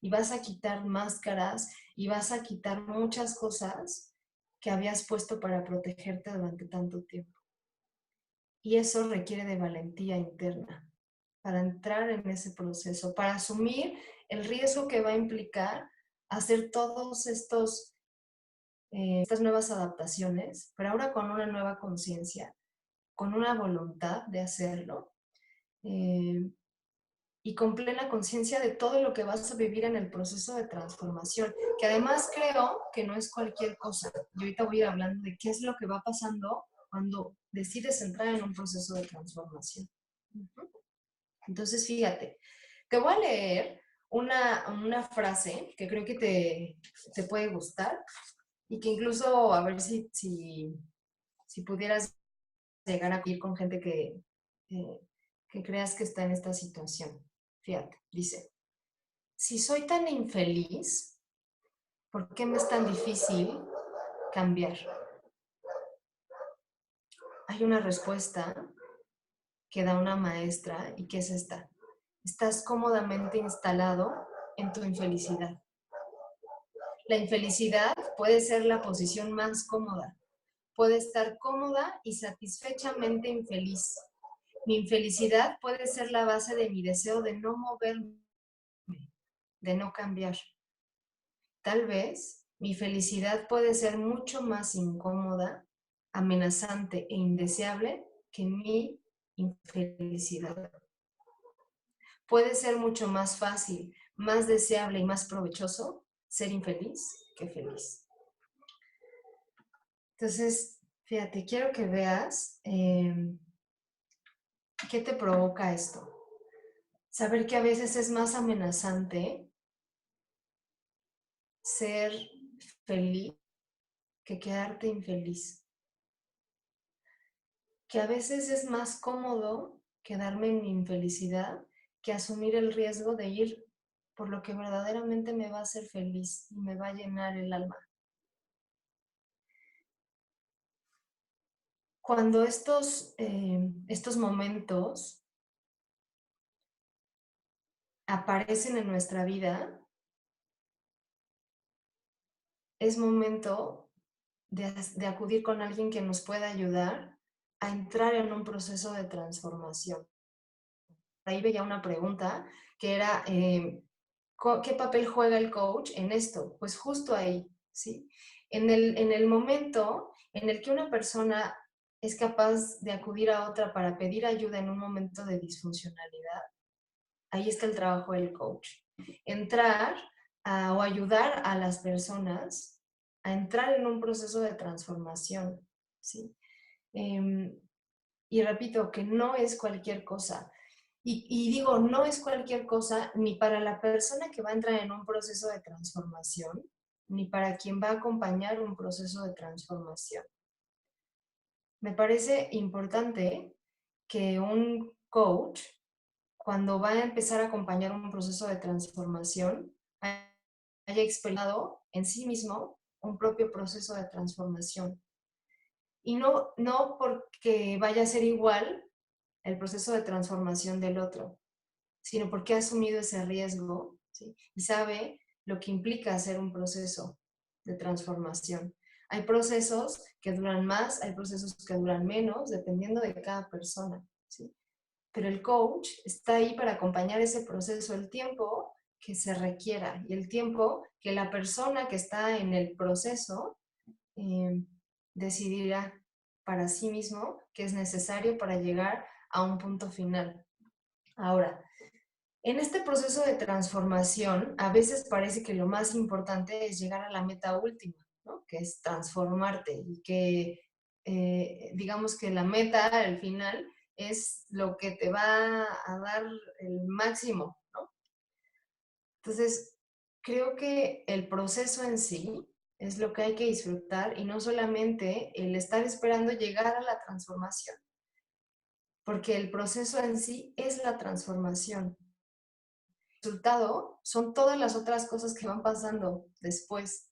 y vas a quitar máscaras y vas a quitar muchas cosas que habías puesto para protegerte durante tanto tiempo. Y eso requiere de valentía interna para entrar en ese proceso, para asumir el riesgo que va a implicar hacer todos estos estas nuevas adaptaciones, pero ahora con una nueva conciencia, con una voluntad de hacerlo y con plena conciencia de todo lo que vas a vivir en el proceso de transformación, que además creo que no es cualquier cosa. Y ahorita voy a ir hablando de qué es lo que va pasando cuando decides entrar en un proceso de transformación. Entonces, fíjate, te voy a leer una frase que creo que te puede gustar y que incluso a ver si pudieras llegar a ir con gente que creas que está en esta situación. Fíjate, dice, si soy tan infeliz, ¿por qué me es tan difícil cambiar? Hay una respuesta que da una maestra y que es esta. Estás cómodamente instalado en tu infelicidad. La infelicidad puede ser la posición más cómoda. Puede estar cómoda y satisfechamente infeliz. Mi infelicidad puede ser la base de mi deseo de no moverme, de no cambiar. Tal vez mi felicidad puede ser mucho más incómoda, amenazante e indeseable que mi infelicidad. Puede ser mucho más fácil, más deseable y más provechoso ser infeliz que feliz. Entonces, fíjate, quiero que veas qué te provoca esto. Saber que a veces es más amenazante ser feliz que quedarte infeliz. Que a veces es más cómodo quedarme en mi infelicidad que asumir el riesgo de ir por lo que verdaderamente me va a hacer feliz y me va a llenar el alma. Cuando estos momentos aparecen en nuestra vida, es momento de acudir con alguien que nos pueda ayudar a entrar en un proceso de transformación. Ahí veía una pregunta que era, ¿qué papel juega el coach en esto? Pues justo ahí, ¿sí? En el momento en el que una persona es capaz de acudir a otra para pedir ayuda en un momento de disfuncionalidad, ahí está el trabajo del coach. Entrar o ayudar a las personas a entrar en un proceso de transformación, ¿sí? Y repito, que no es cualquier cosa. Y digo, no es cualquier cosa ni para la persona que va a entrar en un proceso de transformación, ni para quien va a acompañar un proceso de transformación. Me parece importante que un coach, cuando va a empezar a acompañar un proceso de transformación, haya experimentado en sí mismo un propio proceso de transformación. Y no porque vaya a ser igual el proceso de transformación del otro, sino porque ha asumido ese riesgo, ¿sí? Y sabe lo que implica hacer un proceso de transformación. Hay procesos que duran más, hay procesos que duran menos, dependiendo de cada persona, ¿sí? Pero el coach está ahí para acompañar ese proceso el tiempo que se requiera y el tiempo que la persona que está en el proceso decidirá para sí mismo que es necesario para llegar a un punto final. Ahora, en este proceso de transformación, a veces parece que lo más importante es llegar a la meta última, ¿no? Que es transformarte y que digamos que la meta al final es lo que te va a dar el máximo, ¿no? Entonces, creo que el proceso en sí es lo que hay que disfrutar y no solamente el estar esperando llegar a la transformación, porque el proceso en sí es la transformación. El resultado son todas las otras cosas que van pasando después,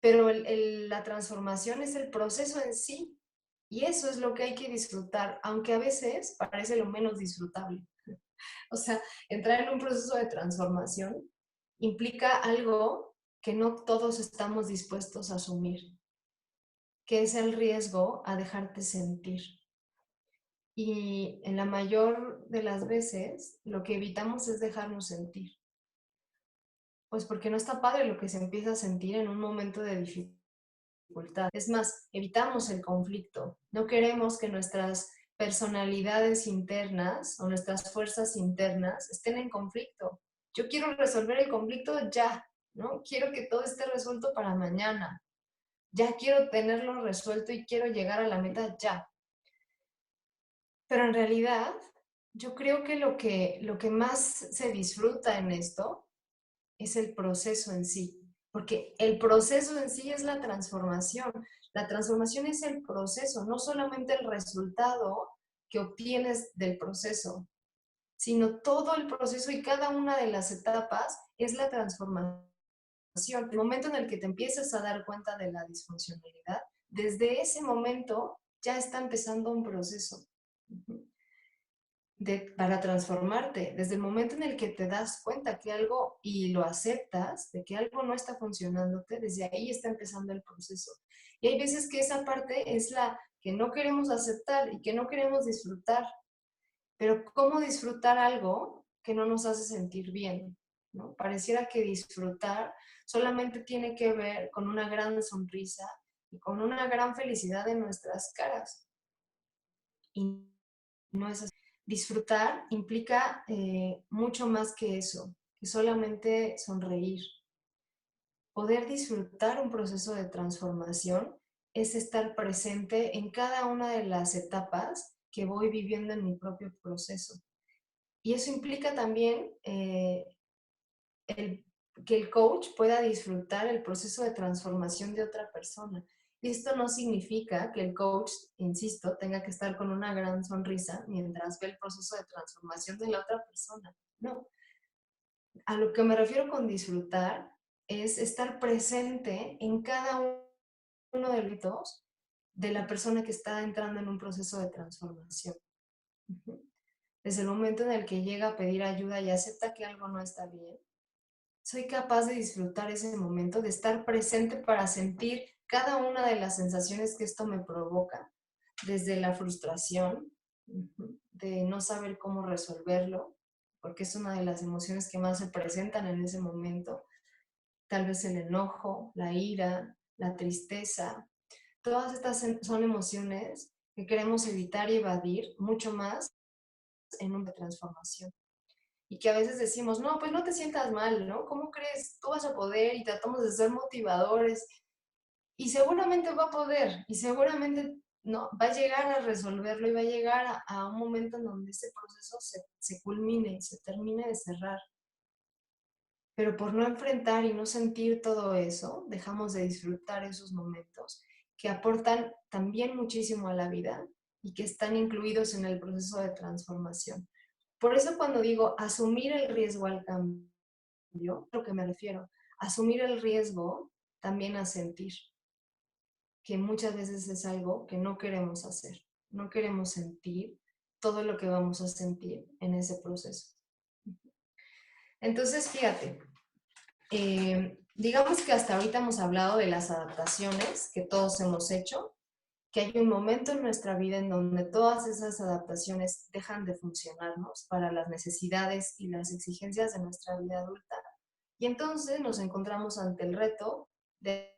pero la transformación es el proceso en sí y eso es lo que hay que disfrutar, aunque a veces parece lo menos disfrutable. O sea, entrar en un proceso de transformación implica algo que no todos estamos dispuestos a asumir, que es el riesgo a dejarte sentir. Y en la mayor de las veces lo que evitamos es dejarnos sentir. Pues porque no está padre lo que se empieza a sentir en un momento de dificultad. dificultad. Es más, evitamos el conflicto. No queremos que nuestras personalidades internas o nuestras fuerzas internas estén en conflicto. Yo quiero resolver el conflicto ya, ¿no? Quiero que todo esté resuelto para mañana. Ya quiero tenerlo resuelto y quiero llegar a la meta ya. Pero en realidad, yo creo que lo que más se disfruta en esto es el proceso en sí, porque el proceso en sí es la transformación. La transformación es el proceso, no solamente el resultado que obtienes del proceso, sino todo el proceso y cada una de las etapas es la transformación. El momento en el que te empiezas a dar cuenta de la disfuncionalidad, desde ese momento ya está empezando un proceso para transformarte. Desde el momento en el que te das cuenta que algo y lo aceptas, de que algo no está funcionándote, desde ahí está empezando el proceso. Y hay veces que esa parte es la que no queremos aceptar y que no queremos disfrutar. Pero ¿cómo disfrutar algo que no nos hace sentir bien? ¿No? Pareciera que disfrutar solamente tiene que ver con una gran sonrisa y con una gran felicidad en nuestras caras. Y no es así. Disfrutar implica mucho más que eso, que solamente sonreír. Poder disfrutar un proceso de transformación es estar presente en cada una de las etapas que voy viviendo en mi propio proceso. Y eso implica también que el coach pueda disfrutar el proceso de transformación de otra persona. Y esto no significa que el coach, insisto, tenga que estar con una gran sonrisa mientras ve el proceso de transformación de la otra persona. No. A lo que me refiero con disfrutar es estar presente en cada uno de los hitos de la persona que está entrando en un proceso de transformación. Desde el momento en el que llega a pedir ayuda y acepta que algo no está bien, soy capaz de disfrutar ese momento, de estar presente para sentir cada una de las sensaciones que esto me provoca, desde la frustración, de no saber cómo resolverlo, porque es una de las emociones que más se presentan en ese momento, tal vez el enojo, la ira, la tristeza, todas estas son emociones que queremos evitar y evadir mucho más en una transformación. Y que a veces decimos, no, pues no te sientas mal, ¿no? ¿Cómo crees? Tú vas a poder y tratamos de ser motivadores. Y seguramente va a poder y seguramente no, va a llegar a resolverlo y va a llegar a un momento en donde ese proceso se culmine y se termine de cerrar. Pero por no enfrentar y no sentir todo eso, dejamos de disfrutar esos momentos que aportan también muchísimo a la vida y que están incluidos en el proceso de transformación. Por eso cuando digo asumir el riesgo al cambio, a lo que me refiero, asumir el riesgo también a sentir, que muchas veces es algo que no queremos hacer, no queremos sentir todo lo que vamos a sentir en ese proceso. Entonces, fíjate, digamos que hasta ahorita hemos hablado de las adaptaciones que todos hemos hecho, que hay un momento en nuestra vida en donde todas esas adaptaciones dejan de funcionarnos para las necesidades y las exigencias de nuestra vida adulta. Y entonces nos encontramos ante el reto de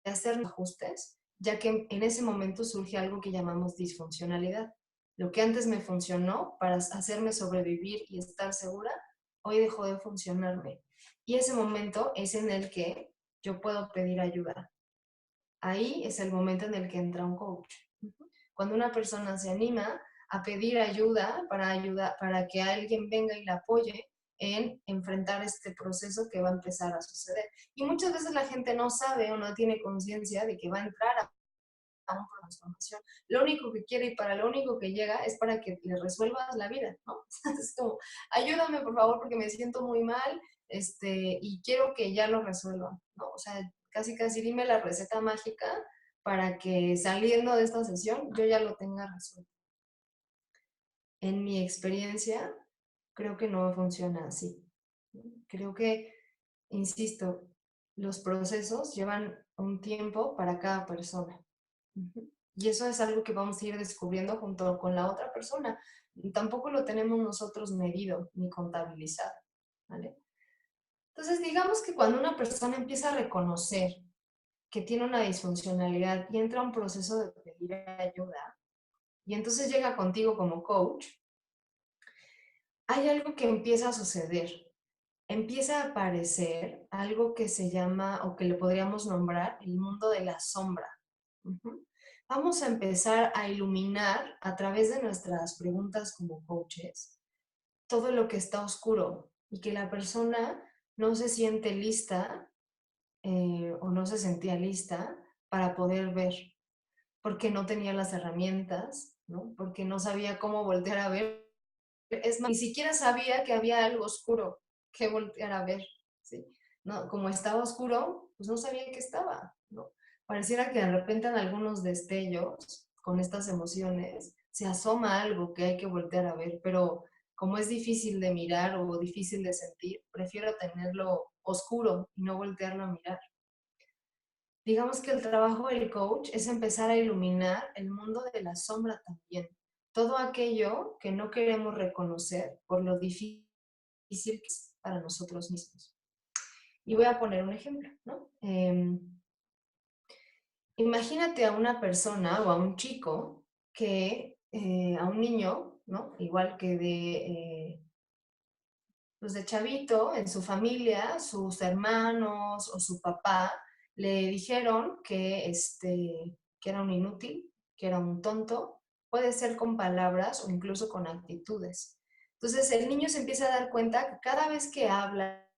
hacer ajustes, ya que en ese momento surge algo que llamamos disfuncionalidad. Lo que antes me funcionó para hacerme sobrevivir y estar segura, hoy dejó de funcionarme. Y ese momento es en el que yo puedo pedir ayuda. Ahí es el momento en el que entra un coach. Cuando una persona se anima a pedir ayuda para que alguien venga y la apoye en enfrentar este proceso que va a empezar a suceder. Y muchas veces la gente no sabe o no tiene conciencia de que va a entrar a una transformación. Lo único que quiere y para lo único que llega es para que le resuelvas la vida, ¿no? Es como, ayúdame por favor porque me siento muy mal y quiero que ya lo resuelva, ¿no? O sea, casi casi dime la receta mágica para que saliendo de esta sesión yo ya lo tenga resuelto. En mi experiencia, creo que no funciona así. Creo que, insisto, los procesos llevan un tiempo para cada persona. Y eso es algo que vamos a ir descubriendo junto con la otra persona. Tampoco lo tenemos nosotros medido ni contabilizado, ¿vale? Entonces, digamos que cuando una persona empieza a reconocer que tiene una disfuncionalidad y entra a un proceso de pedir ayuda, y entonces llega contigo como coach, hay algo que empieza a suceder. Empieza a aparecer algo que se llama, o que le podríamos nombrar, el mundo de la sombra. Ujú. Vamos a empezar a iluminar a través de nuestras preguntas como coaches todo lo que está oscuro y que la persona no se siente lista o no se sentía lista para poder ver, porque no tenía las herramientas, ¿no? Porque no sabía cómo voltear a ver. Es más, ni siquiera sabía que había algo oscuro que voltear a ver, ¿sí? No, como estaba oscuro, pues no sabía que estaba, ¿no? Pareciera que de repente en algunos destellos, con estas emociones, se asoma algo que hay que voltear a ver, pero como es difícil de mirar o difícil de sentir, prefiero tenerlo oscuro y no voltearlo a mirar. Digamos que el trabajo del coach es empezar a iluminar el mundo de la sombra también. Todo aquello que no queremos reconocer por lo difícil que es para nosotros mismos. Y voy a poner un ejemplo, ¿no? Imagínate a una persona o a un chico que, a un niño, ¿no? Igual que pues de chavito, en su familia, sus hermanos o su papá le dijeron que era un inútil, que era un tonto, puede ser con palabras o incluso con actitudes. Entonces el niño se empieza a dar cuenta que cada vez que habla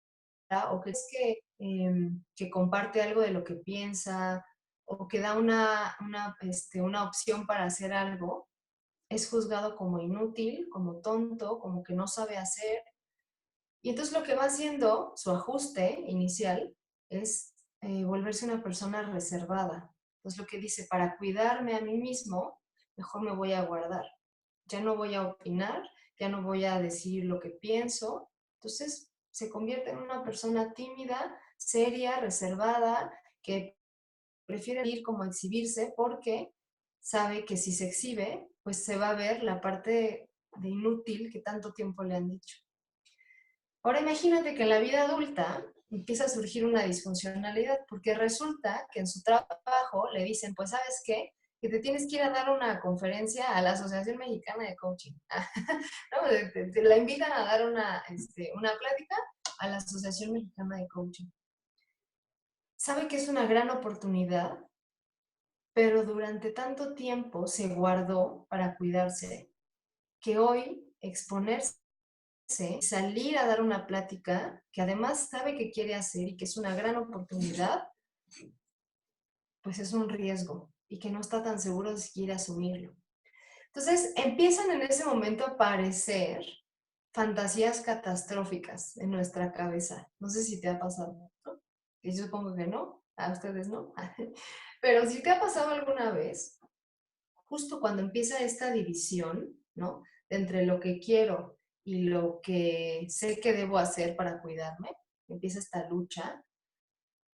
o que comparte algo de lo que piensa o que da una opción para hacer algo, es juzgado como inútil, como tonto, como que no sabe hacer. Y entonces lo que va haciendo, su ajuste inicial, es volverse una persona reservada. Entonces lo que dice, para cuidarme a mí mismo, mejor me voy a guardar. Ya no voy a opinar, ya no voy a decir lo que pienso. Entonces se convierte en una persona tímida, seria, reservada, que prefiere ir como a exhibirse porque sabe que si se exhibe, pues se va a ver la parte de inútil que tanto tiempo le han dicho. Ahora imagínate que en la vida adulta empieza a surgir una disfuncionalidad, porque resulta que en su trabajo le dicen, pues ¿sabes qué? Que te tienes que ir a dar una conferencia a la Asociación Mexicana de Coaching. ¿No? Te la invitan a dar una plática a la Asociación Mexicana de Coaching. Sabe que es una gran oportunidad, pero durante tanto tiempo se guardó para cuidarse, que hoy exponerse, salir a dar una plática que además sabe que quiere hacer y que es una gran oportunidad, pues es un riesgo y que no está tan seguro de si quiere asumirlo. Entonces empiezan en ese momento a aparecer fantasías catastróficas en nuestra cabeza. No sé si te ha pasado, ¿no? Y yo supongo que no, a ustedes no. Pero si te ha pasado alguna vez, justo cuando empieza esta división, ¿no? Entre lo que quiero y lo que sé que debo hacer para cuidarme, empieza esta lucha,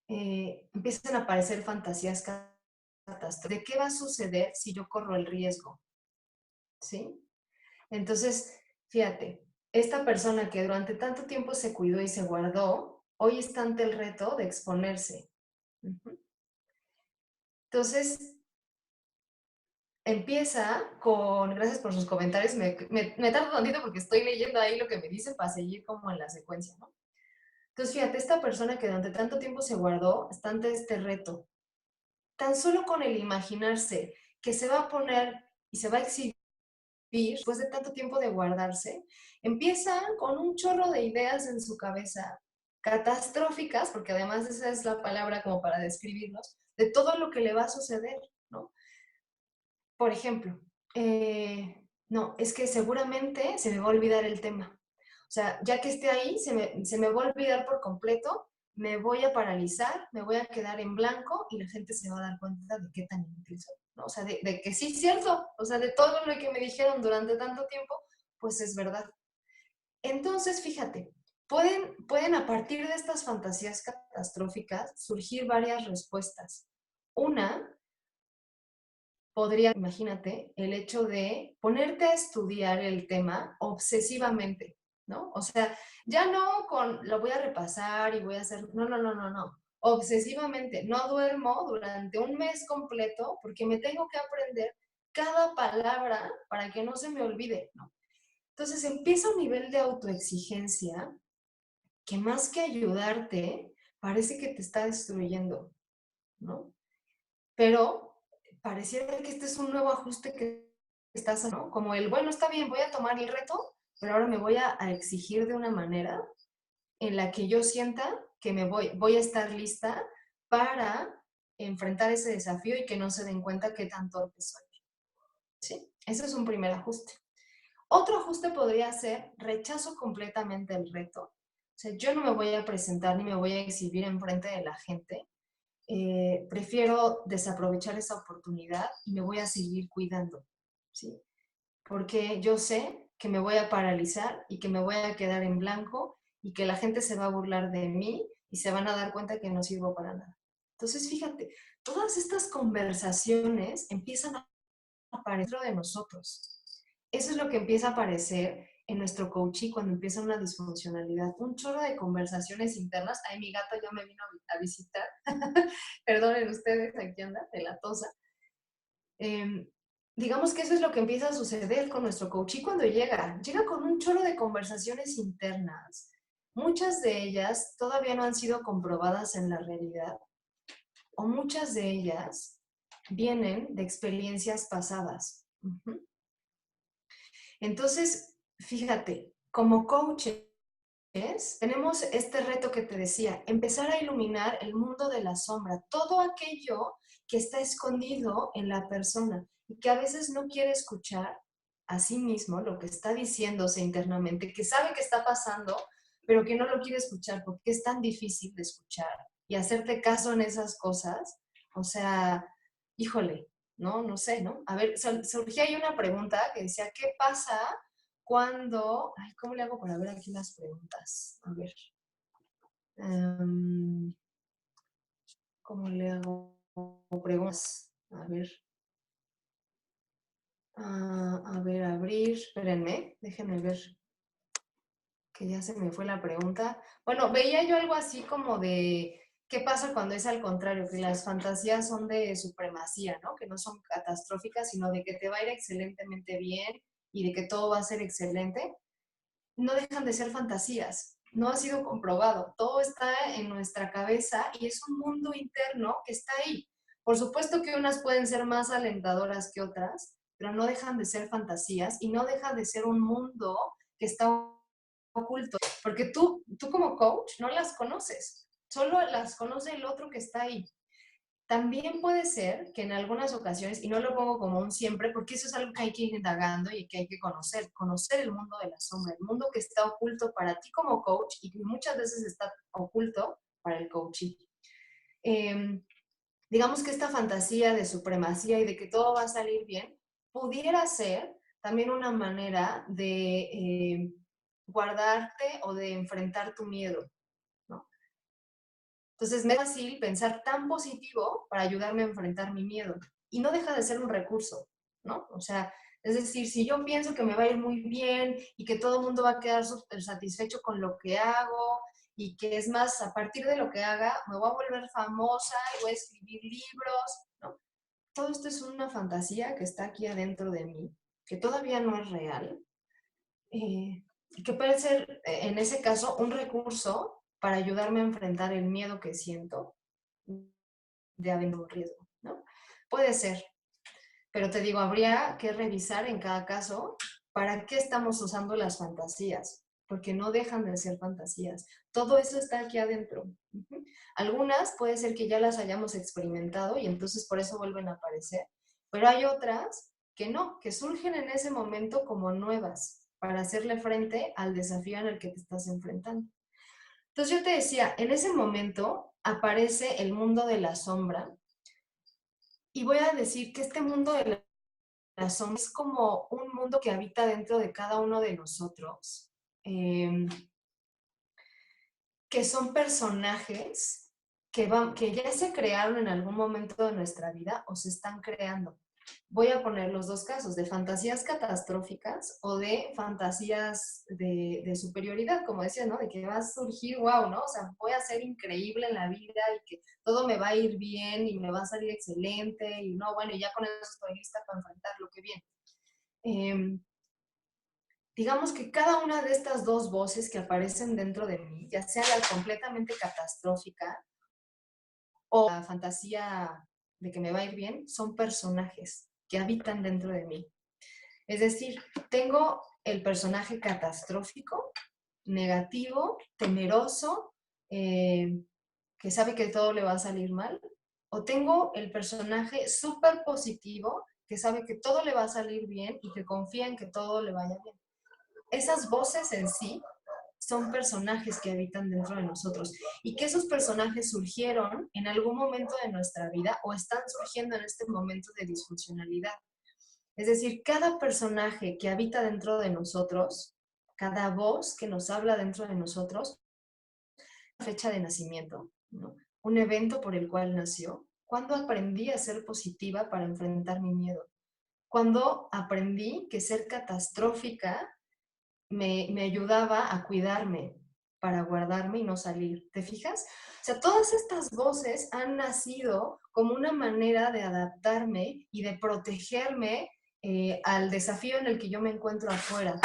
empiezan a aparecer fantasías catastróficas. ¿De qué va a suceder si yo corro el riesgo? ¿Sí? Entonces, fíjate, esta persona que durante tanto tiempo se cuidó y se guardó, hoy está ante el reto de exponerse. Entonces, empieza con, gracias por sus comentarios, me tardo tantito porque estoy leyendo ahí lo que me dicen para seguir como en la secuencia, ¿no? Entonces, fíjate, esta persona que durante tanto tiempo se guardó está ante este reto. Tan solo con el imaginarse que se va a poner y se va a exhibir después de tanto tiempo de guardarse, empieza con un chorro de ideas en su cabeza, catastróficas, porque además esa es la palabra como para describirlos, de todo lo que le va a suceder, ¿no? Por ejemplo, no, es que seguramente se me va a olvidar el tema. O sea, ya que esté ahí, se me va a olvidar por completo, me voy a paralizar, me voy a quedar en blanco y la gente se va a dar cuenta de qué tan inútil soy, ¿no? O sea, de que sí es cierto, o sea, de todo lo que me dijeron durante tanto tiempo, pues es verdad. Entonces, fíjate, pueden a partir de estas fantasías catastróficas surgir varias respuestas. Una podría, imagínate, el hecho de ponerte a estudiar el tema obsesivamente, ¿no? O sea, ya no con lo voy a repasar y voy a hacer, no, no, no, no, no. obsesivamente. No duermo durante un mes completo porque me tengo que aprender cada palabra para que no se me olvide, ¿no? Entonces empieza un nivel de autoexigencia que más que ayudarte, parece que te está destruyendo, ¿no? Pero pareciera que este es un nuevo ajuste que estás haciendo, ¿no? Como el, bueno, está bien, voy a tomar el reto, pero ahora me voy a exigir de una manera en la que yo sienta que voy a estar lista para enfrentar ese desafío y que no se den cuenta qué tan torpe soy. ¿Sí? Ese es un primer ajuste. Otro ajuste podría ser rechazo completamente el reto. O sea, yo no me voy a presentar ni me voy a exhibir en frente de la gente. Prefiero desaprovechar esa oportunidad y me voy a seguir cuidando, ¿sí? Porque yo sé que me voy a paralizar y que me voy a quedar en blanco y que la gente se va a burlar de mí y se van a dar cuenta que no sirvo para nada. Entonces, fíjate, todas estas conversaciones empiezan a aparecer dentro de nosotros. Eso es lo que empieza a aparecer en nuestro coaching cuando empieza una disfuncionalidad. Un chorro de conversaciones internas. Ay, mi gato ya me vino a visitar. Perdonen ustedes, aquí anda, de la tosa. Digamos que eso es lo que empieza a suceder con nuestro coaching cuando llega. Llega con un chorro de conversaciones internas. Muchas de ellas todavía no han sido comprobadas en la realidad, o muchas de ellas vienen de experiencias pasadas. Entonces, fíjate, como coaches tenemos este reto que te decía, empezar a iluminar el mundo de la sombra, todo aquello que está escondido en la persona y que a veces no quiere escuchar a sí mismo lo que está diciéndose internamente, que sabe que está pasando, pero que no lo quiere escuchar porque es tan difícil de escuchar y hacerte caso en esas cosas. O sea, híjole, no sé, ¿no? A ver, surgía ahí una pregunta que decía, ¿qué pasa cuando... Ay, ¿cómo le hago para ver aquí las preguntas? A ver. ¿Cómo le hago preguntas? A ver. A ver, abrir. Espérenme, déjenme ver. Que ya se me fue la pregunta. Bueno, veía yo algo así como de qué pasa cuando es al contrario, que las fantasías son de supremacía, ¿no? Que no son catastróficas, sino de que te va a ir excelentemente bien y de que todo va a ser excelente. No dejan de ser fantasías, no ha sido comprobado, todo está en nuestra cabeza y es un mundo interno que está ahí. Por supuesto que unas pueden ser más alentadoras que otras, pero no dejan de ser fantasías y no deja de ser un mundo que está oculto, porque tú como coach no las conoces, solo las conoce el otro que está ahí. También puede ser que en algunas ocasiones, y no lo pongo como un siempre, porque eso es algo que hay que ir indagando y que hay que conocer el mundo de la sombra, el mundo que está oculto para ti como coach y que muchas veces está oculto para el coachee. Digamos que esta fantasía de supremacía y de que todo va a salir bien, pudiera ser también una manera de guardarte o de enfrentar tu miedo. Entonces, me es fácil pensar tan positivo para ayudarme a enfrentar mi miedo. Y no deja de ser un recurso, ¿no? O sea, es decir, si yo pienso que me va a ir muy bien y que todo el mundo va a quedar súper satisfecho con lo que hago y que es más, a partir de lo que haga, me voy a volver famosa y voy a escribir libros, ¿no? Todo esto es una fantasía que está aquí adentro de mí, que todavía no es real, que puede ser, en ese caso, un recurso para ayudarme a enfrentar el miedo que siento de haber un riesgo, ¿no? Puede ser, pero te digo, habría que revisar en cada caso para qué estamos usando las fantasías, porque no dejan de ser fantasías. Todo eso está aquí adentro. Algunas puede ser que ya las hayamos experimentado y entonces por eso vuelven a aparecer, pero hay otras que no, que surgen en ese momento como nuevas para hacerle frente al desafío en el que te estás enfrentando. Entonces yo te decía, en ese momento aparece el mundo de la sombra y voy a decir que este mundo de la sombra es como un mundo que habita dentro de cada uno de nosotros, que son personajes que ya se crearon en algún momento de nuestra vida o se están creando. voy a poner los dos casos, de fantasías catastróficas o de fantasías de superioridad, como decía, ¿no? De que va a surgir, wow, ¿no? O sea, voy a ser increíble en la vida y que todo me va a ir bien y me va a salir excelente y no, bueno, y ya con eso estoy lista para enfrentar lo que viene. Digamos que cada una de estas dos voces que aparecen dentro de mí, ya sea la completamente catastrófica o la fantasía de que me va a ir bien, son personajes que habitan dentro de mí. Es decir, tengo el personaje catastrófico, negativo, temeroso, que sabe que todo le va a salir mal, o tengo el personaje súper positivo, que sabe que todo le va a salir bien y que confía en que todo le vaya bien. Esas voces en sí son personajes que habitan dentro de nosotros y que esos personajes surgieron en algún momento de nuestra vida o están surgiendo en este momento de disfuncionalidad. Es decir, cada personaje que habita dentro de nosotros, cada voz que nos habla dentro de nosotros, fecha de nacimiento, ¿no? Un evento por el cual nació, cuando aprendí a ser positiva para enfrentar mi miedo, cuando aprendí que ser catastrófica me ayudaba a cuidarme para guardarme y no salir. ¿Te fijas? O sea, todas estas voces han nacido como una manera de adaptarme y de protegerme al desafío en el que yo me encuentro afuera,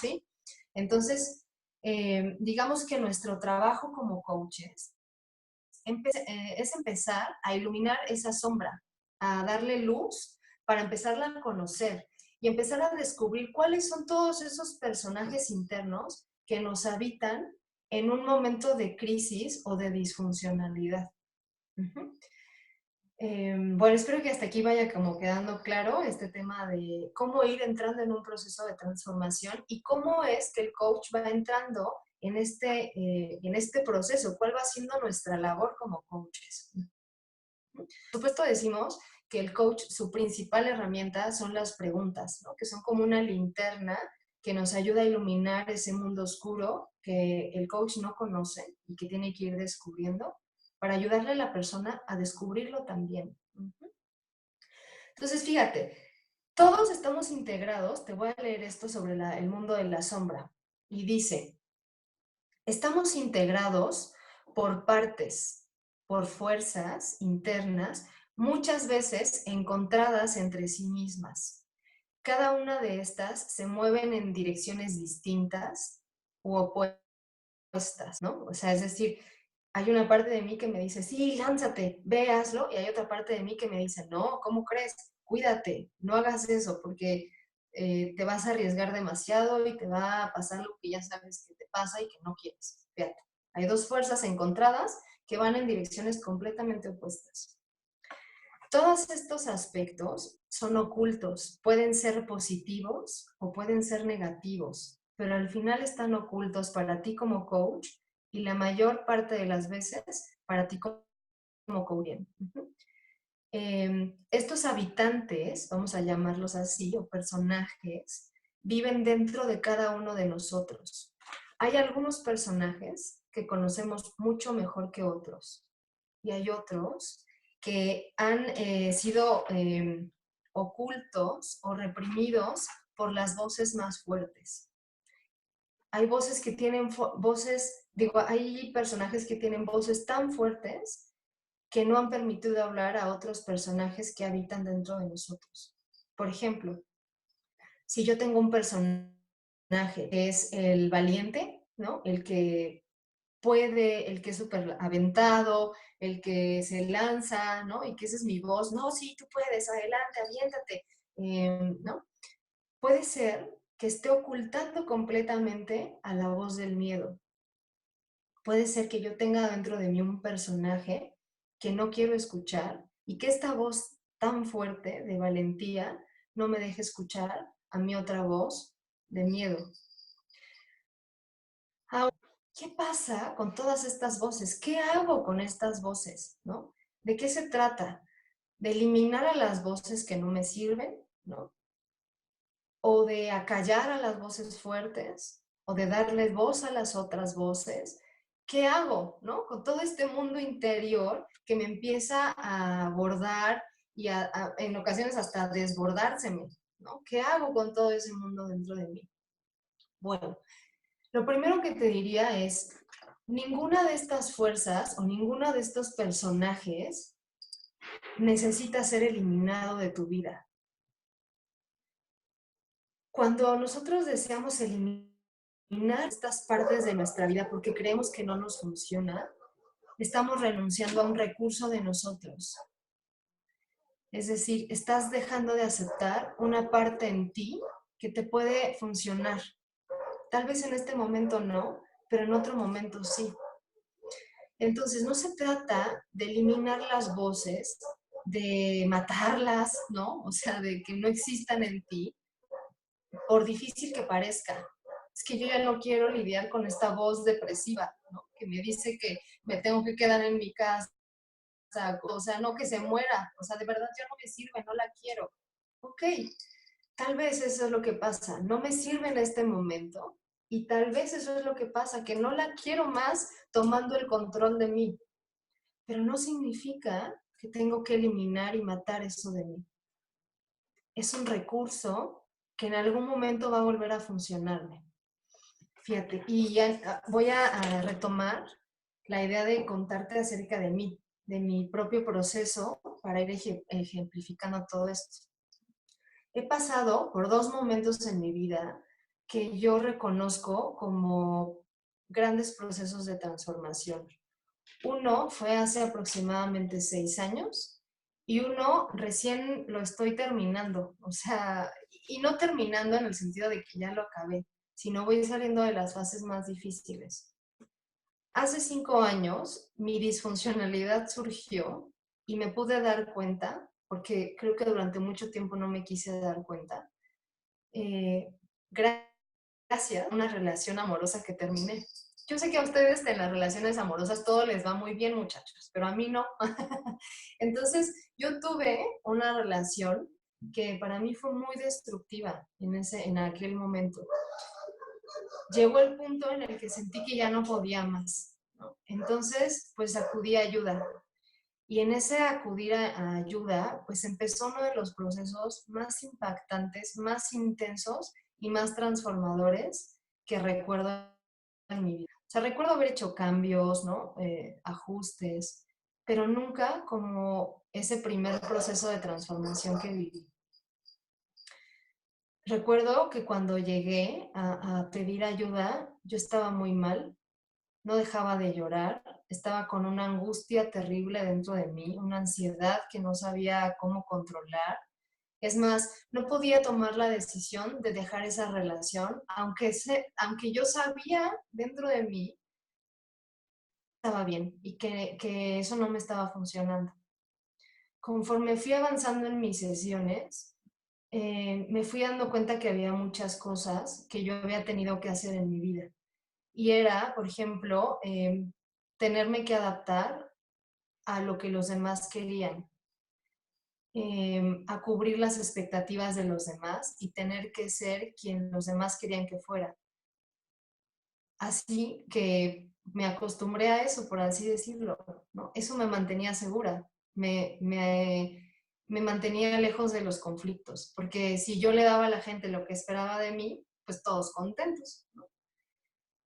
¿sí? Entonces, digamos que nuestro trabajo como coaches es empezar a iluminar esa sombra, a darle luz para empezarla a conocer y empezar a descubrir cuáles son todos esos personajes internos que nos habitan en un momento de crisis o de disfuncionalidad. Uh-huh. Bueno, espero que hasta aquí vaya como quedando claro este tema de cómo ir entrando en un proceso de transformación y cómo es que el coach va entrando en este proceso, cuál va siendo nuestra labor como coaches. Por supuesto decimos que el coach, su principal herramienta son las preguntas, ¿no? Que son como una linterna que nos ayuda a iluminar ese mundo oscuro que el coach no conoce y que tiene que ir descubriendo para ayudarle a la persona a descubrirlo también. Entonces, fíjate, todos estamos integrados, te voy a leer esto sobre el mundo de la sombra, y dice, estamos integrados por partes, por fuerzas internas, muchas veces encontradas entre sí mismas. Cada una de estas se mueven en direcciones distintas u opuestas, ¿no? O sea, es decir, hay una parte de mí que me dice, sí, lánzate, ve, hazlo, y hay otra parte de mí que me dice, no, ¿cómo crees? Cuídate, no hagas eso, porque te vas a arriesgar demasiado y te va a pasar lo que ya sabes que te pasa y que no quieres. Fíjate, hay dos fuerzas encontradas que van en direcciones completamente opuestas. Todos estos aspectos son ocultos, pueden ser positivos o pueden ser negativos, pero al final están ocultos para ti como coach y la mayor parte de las veces para ti como coach. Estos habitantes, vamos a llamarlos así, o personajes, viven dentro de cada uno de nosotros. Hay algunos personajes que conocemos mucho mejor que otros y hay otros que han sido ocultos o reprimidos por las voces más fuertes. Hay voces que tienen hay personajes que tienen voces tan fuertes que no han permitido hablar a otros personajes que habitan dentro de nosotros. Por ejemplo, si yo tengo un personaje que es el valiente, ¿no? El que puede, el que es súper aventado, el que se lanza, ¿no? Y que esa es mi voz, no, sí, tú puedes, adelante, aviéntate, ¿no? Puede ser que esté ocultando completamente a la voz del miedo. Puede ser que yo tenga dentro de mí un personaje que no quiero escuchar y que esta voz tan fuerte de valentía no me deje escuchar a mi otra voz de miedo. Ahora, ¿qué pasa con todas estas voces? ¿Qué hago con estas voces? ¿No? ¿De qué se trata? ¿De eliminar a las voces que no me sirven? ¿No? ¿O de acallar a las voces fuertes? ¿O de darle voz a las otras voces? ¿Qué hago, no? Con todo este mundo interior que me empieza a abordar y en ocasiones hasta desbordárseme, ¿no? ¿Qué hago con todo ese mundo dentro de mí? Bueno, lo primero que te diría es, ninguna de estas fuerzas o ninguno de estos personajes necesita ser eliminado de tu vida. Cuando nosotros deseamos eliminar estas partes de nuestra vida porque creemos que no nos funciona, estamos renunciando a un recurso de nosotros. Es decir, estás dejando de aceptar una parte en ti que te puede funcionar. Tal vez en este momento no, pero en otro momento sí. Entonces, no se trata de eliminar las voces, de matarlas, ¿no? O sea, de que no existan en ti, por difícil que parezca. Es que yo ya no quiero lidiar con esta voz depresiva, ¿no? Que me dice que me tengo que quedar en mi casa, o sea, no que se muera, o sea, de verdad ya no me sirve, no la quiero. Ok, tal vez eso es lo que pasa, no me sirve en este momento y tal vez eso es lo que pasa, que no la quiero más tomando el control de mí, pero no significa que tengo que eliminar y matar eso de mí. Es un recurso que en algún momento va a volver a funcionarme. Fíjate, y ya voy a retomar la idea de contarte acerca de mí, de mi propio proceso para ir ejemplificando todo esto. He pasado por dos momentos en mi vida que yo reconozco como grandes procesos de transformación. Uno fue hace aproximadamente 6 años y uno recién lo estoy terminando, o sea, y no terminando en el sentido de que ya lo acabé, sino voy saliendo de las fases más difíciles. Hace 5 años mi disfuncionalidad surgió y me pude dar cuenta, porque creo que durante mucho tiempo no me quise dar cuenta, eh, gracias a una relación amorosa que terminé. Yo sé que a ustedes en las relaciones amorosas todo les va muy bien, muchachos, pero a mí no. Entonces, yo tuve una relación que para mí fue muy destructiva en aquel momento. Llegó el punto en el que sentí que ya no podía más, ¿no? Entonces, pues acudí a ayuda. Y en ese acudir a ayuda, pues empezó uno de los procesos más impactantes, más intensos y más transformadores que recuerdo en mi vida. O sea, recuerdo haber hecho cambios, ¿no? Ajustes, pero nunca como ese primer proceso de transformación que viví. Recuerdo que cuando llegué a pedir ayuda, yo estaba muy mal, no dejaba de llorar, estaba con una angustia terrible dentro de mí, una ansiedad que no sabía cómo controlar. Es más, no podía tomar la decisión de dejar esa relación, aunque yo sabía dentro de mí que estaba bien y que eso no me estaba funcionando. Conforme fui avanzando en mis sesiones, me fui dando cuenta que había muchas cosas que yo había tenido que hacer en mi vida. Y era, por ejemplo, tenerme que adaptar a lo que los demás querían, a cubrir las expectativas de los demás y tener que ser quien los demás querían que fuera. Así que me acostumbré a eso, por así decirlo, ¿no? Eso me mantenía segura, me mantenía lejos de los conflictos, porque si yo le daba a la gente lo que esperaba de mí, pues todos contentos, ¿no?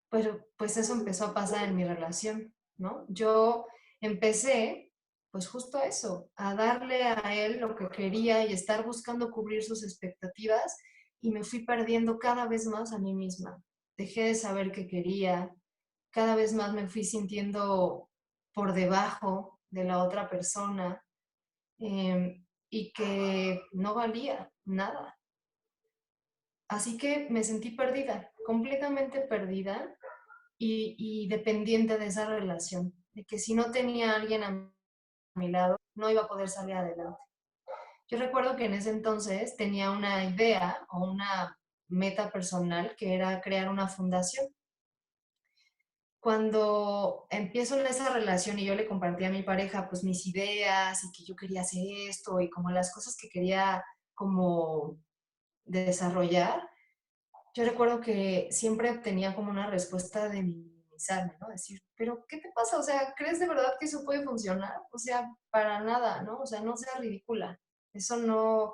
Pero pues eso empezó a pasar en mi relación, ¿no? Yo empecé, pues justo eso, a darle a él lo que quería y estar buscando cubrir sus expectativas y me fui perdiendo cada vez más a mí misma. Dejé de saber qué quería, cada vez más me fui sintiendo por debajo de la otra persona y que no valía nada. Así que me sentí perdida, completamente perdida y dependiente de esa relación, de que si no tenía a alguien a mi lado, no iba a poder salir adelante. Yo recuerdo que en ese entonces tenía una idea o una meta personal que era crear una fundación. Cuando empiezo en esa relación y yo le compartí a mi pareja pues mis ideas y que yo quería hacer esto y como las cosas que quería como desarrollar, yo recuerdo que siempre obtenía como una respuesta de mi victimizarme, ¿no? Decir, pero ¿qué te pasa? O sea, ¿crees de verdad que eso puede funcionar? O sea, para nada, ¿no? O sea, no seas ridícula. Eso no,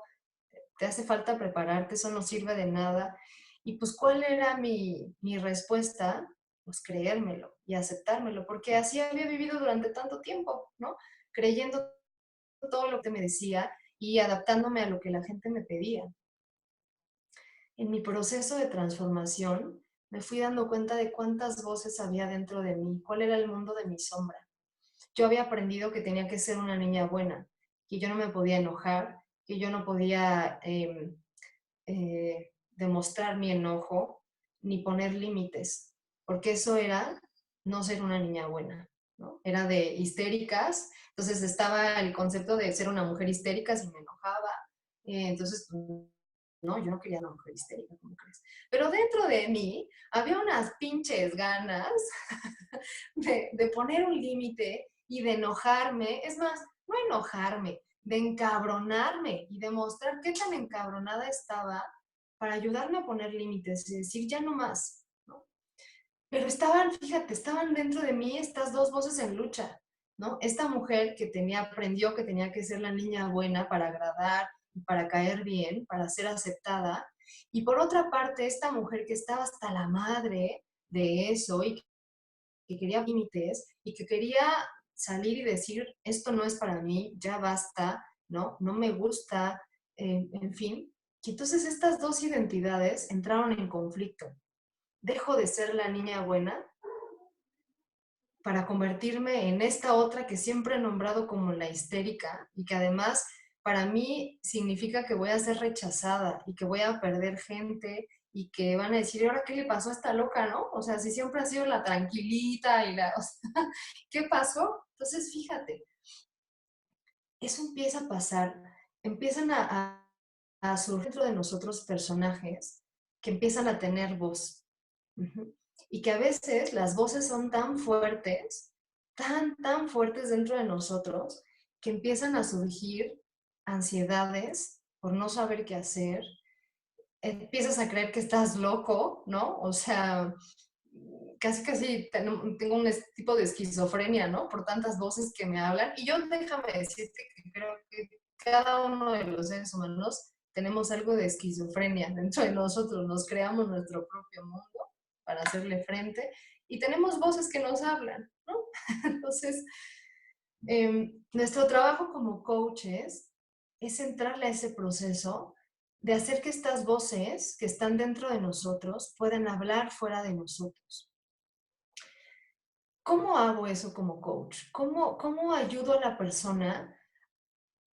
te hace falta prepararte, eso no sirve de nada. Y pues, ¿cuál era mi respuesta? Pues creérmelo y aceptármelo, porque así había vivido durante tanto tiempo, ¿no? Creyendo todo lo que me decía y adaptándome a lo que la gente me pedía. En mi proceso de transformación, me fui dando cuenta de cuántas voces había dentro de mí, cuál era el mundo de mi sombra. Yo había aprendido que tenía que ser una niña buena, que yo no me podía enojar, que yo no podía demostrar mi enojo ni poner límites, porque eso era no ser una niña buena, ¿no? Era de histéricas, entonces estaba el concepto de ser una mujer histérica si me enojaba, entonces no, yo no quería una mujer histérica, ¿cómo crees? Pero dentro de mí había unas pinches ganas de poner un límite y de enojarme, es más, no enojarme, de encabronarme y demostrar qué tan encabronada estaba para ayudarme a poner límites y decir ya no más, ¿no? Pero estaban, fíjate, estaban dentro de mí estas dos voces en lucha, ¿no? Esta mujer que aprendió que tenía que ser la niña buena para agradar y para caer bien, para ser aceptada. Y por otra parte, esta mujer que estaba hasta la madre de eso y que quería límites y que quería salir y decir, esto no es para mí, ya basta, ¿no? No me gusta, en fin. Y entonces estas dos identidades entraron en conflicto. Dejo de ser la niña buena para convertirme en esta otra que siempre he nombrado como la histérica y que además para mí significa que voy a ser rechazada y que voy a perder gente y que van a decir, ¿y ahora qué le pasó a esta loca, no? O sea, si siempre ha sido la tranquilita y la... O sea, ¿qué pasó? Entonces, fíjate, eso empieza a pasar, empiezan a surgir dentro de nosotros personajes que empiezan a tener voz. Ujú. Y que a veces las voces son tan fuertes, tan fuertes dentro de nosotros, que empiezan a surgir ansiedades por no saber qué hacer. Empiezas a creer que estás loco, ¿no? O sea, casi tengo un tipo de esquizofrenia, ¿no? Por tantas voces que me hablan. Y yo déjame decirte que creo que cada uno de los seres humanos tenemos algo de esquizofrenia dentro de nosotros. Nos creamos nuestro propio mundo para hacerle frente y tenemos voces que nos hablan, ¿no? Entonces, nuestro trabajo como coaches es entrarle a ese proceso de hacer que estas voces que están dentro de nosotros puedan hablar fuera de nosotros. ¿Cómo hago eso como coach? ¿Cómo ayudo a la persona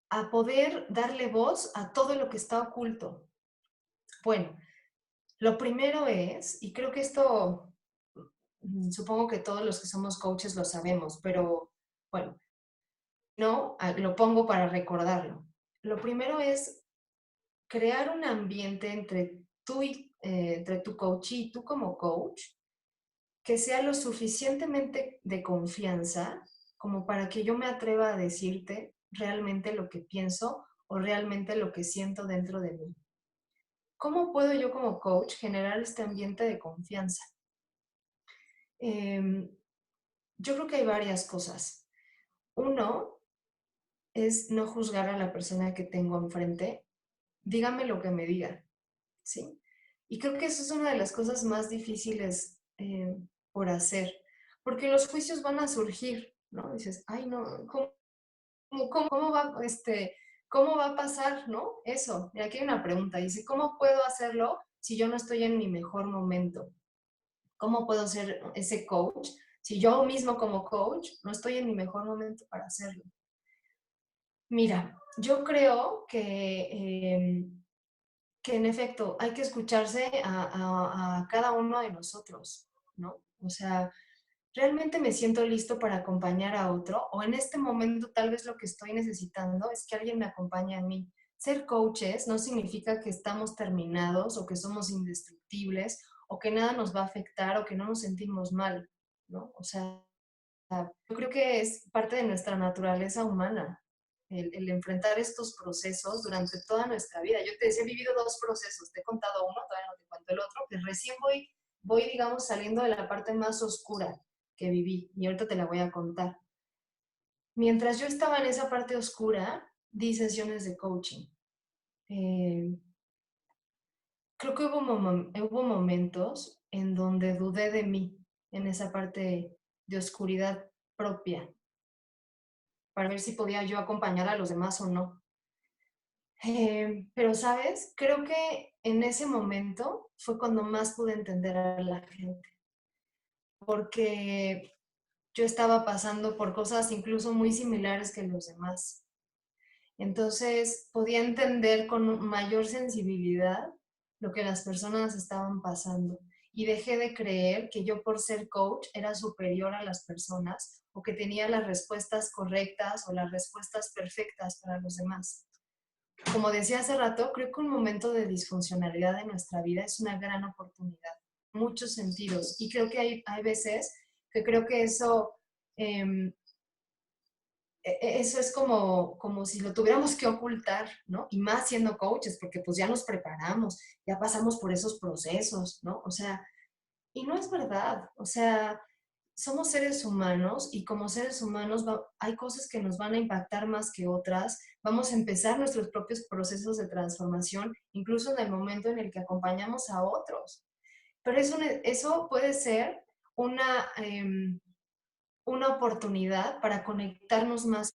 a poder darle voz a todo lo que está oculto? Bueno, lo primero es, y creo que esto, supongo que todos los que somos coaches lo sabemos, pero bueno, no, lo pongo para recordarlo. Lo primero es crear un ambiente entre tu coach y tú como coach que sea lo suficientemente de confianza como para que yo me atreva a decirte realmente lo que pienso o realmente lo que siento dentro de mí. ¿Cómo puedo yo como coach generar este ambiente de confianza? Eh, yo creo que hay varias cosas. Uno es no juzgar a la persona que tengo enfrente. Dígame lo que me diga, ¿sí? Y creo que eso es una de las cosas más difíciles por hacer, porque los juicios van a surgir, ¿no? Dices, ay, no, ¿cómo va a pasar, no? Eso, y aquí hay una pregunta, dice, ¿cómo puedo hacerlo si yo no estoy en mi mejor momento? ¿Cómo puedo ser ese coach si yo mismo como coach no estoy en mi mejor momento para hacerlo? Mira, yo creo que en efecto hay que escucharse a cada uno de nosotros, ¿no? O sea, ¿realmente me siento listo para acompañar a otro? O en este momento tal vez lo que estoy necesitando es que alguien me acompañe a mí. Ser coaches no significa que estamos terminados o que somos indestructibles o que nada nos va a afectar o que no nos sentimos mal, ¿no? O sea, yo creo que es parte de nuestra naturaleza humana el enfrentar estos procesos durante toda nuestra vida. Yo te decía, he vivido dos procesos, te he contado uno, todavía no te cuento el otro, que recién voy voy, digamos, saliendo de la parte más oscura que viví, y ahorita te la voy a contar. Mientras yo estaba en esa parte oscura, di sesiones de coaching. Creo que hubo momentos en donde dudé de mí, en esa parte de oscuridad propia, para ver si podía yo acompañar a los demás o no. Pero, ¿sabes? Creo que en ese momento fue cuando más pude entender a la gente, porque yo estaba pasando por cosas incluso muy similares que los demás. Entonces podía entender con mayor sensibilidad lo que las personas estaban pasando y dejé de creer que yo por ser coach era superior a las personas o que tenía las respuestas correctas o las respuestas perfectas para los demás. Como decía hace rato, creo que un momento de disfuncionalidad en nuestra vida es una gran oportunidad, en muchos sentidos. Y creo que hay veces que creo que eh, eso es como si lo tuviéramos que ocultar, ¿no? Y más siendo coaches, porque pues ya nos preparamos, ya pasamos por esos procesos, ¿no? O sea, y no es verdad, o sea, somos seres humanos y como seres humanos hay cosas que nos van a impactar más que otras, vamos a empezar nuestros propios procesos de transformación, incluso en el momento en el que acompañamos a otros. Pero eso puede ser una, una oportunidad para conectarnos más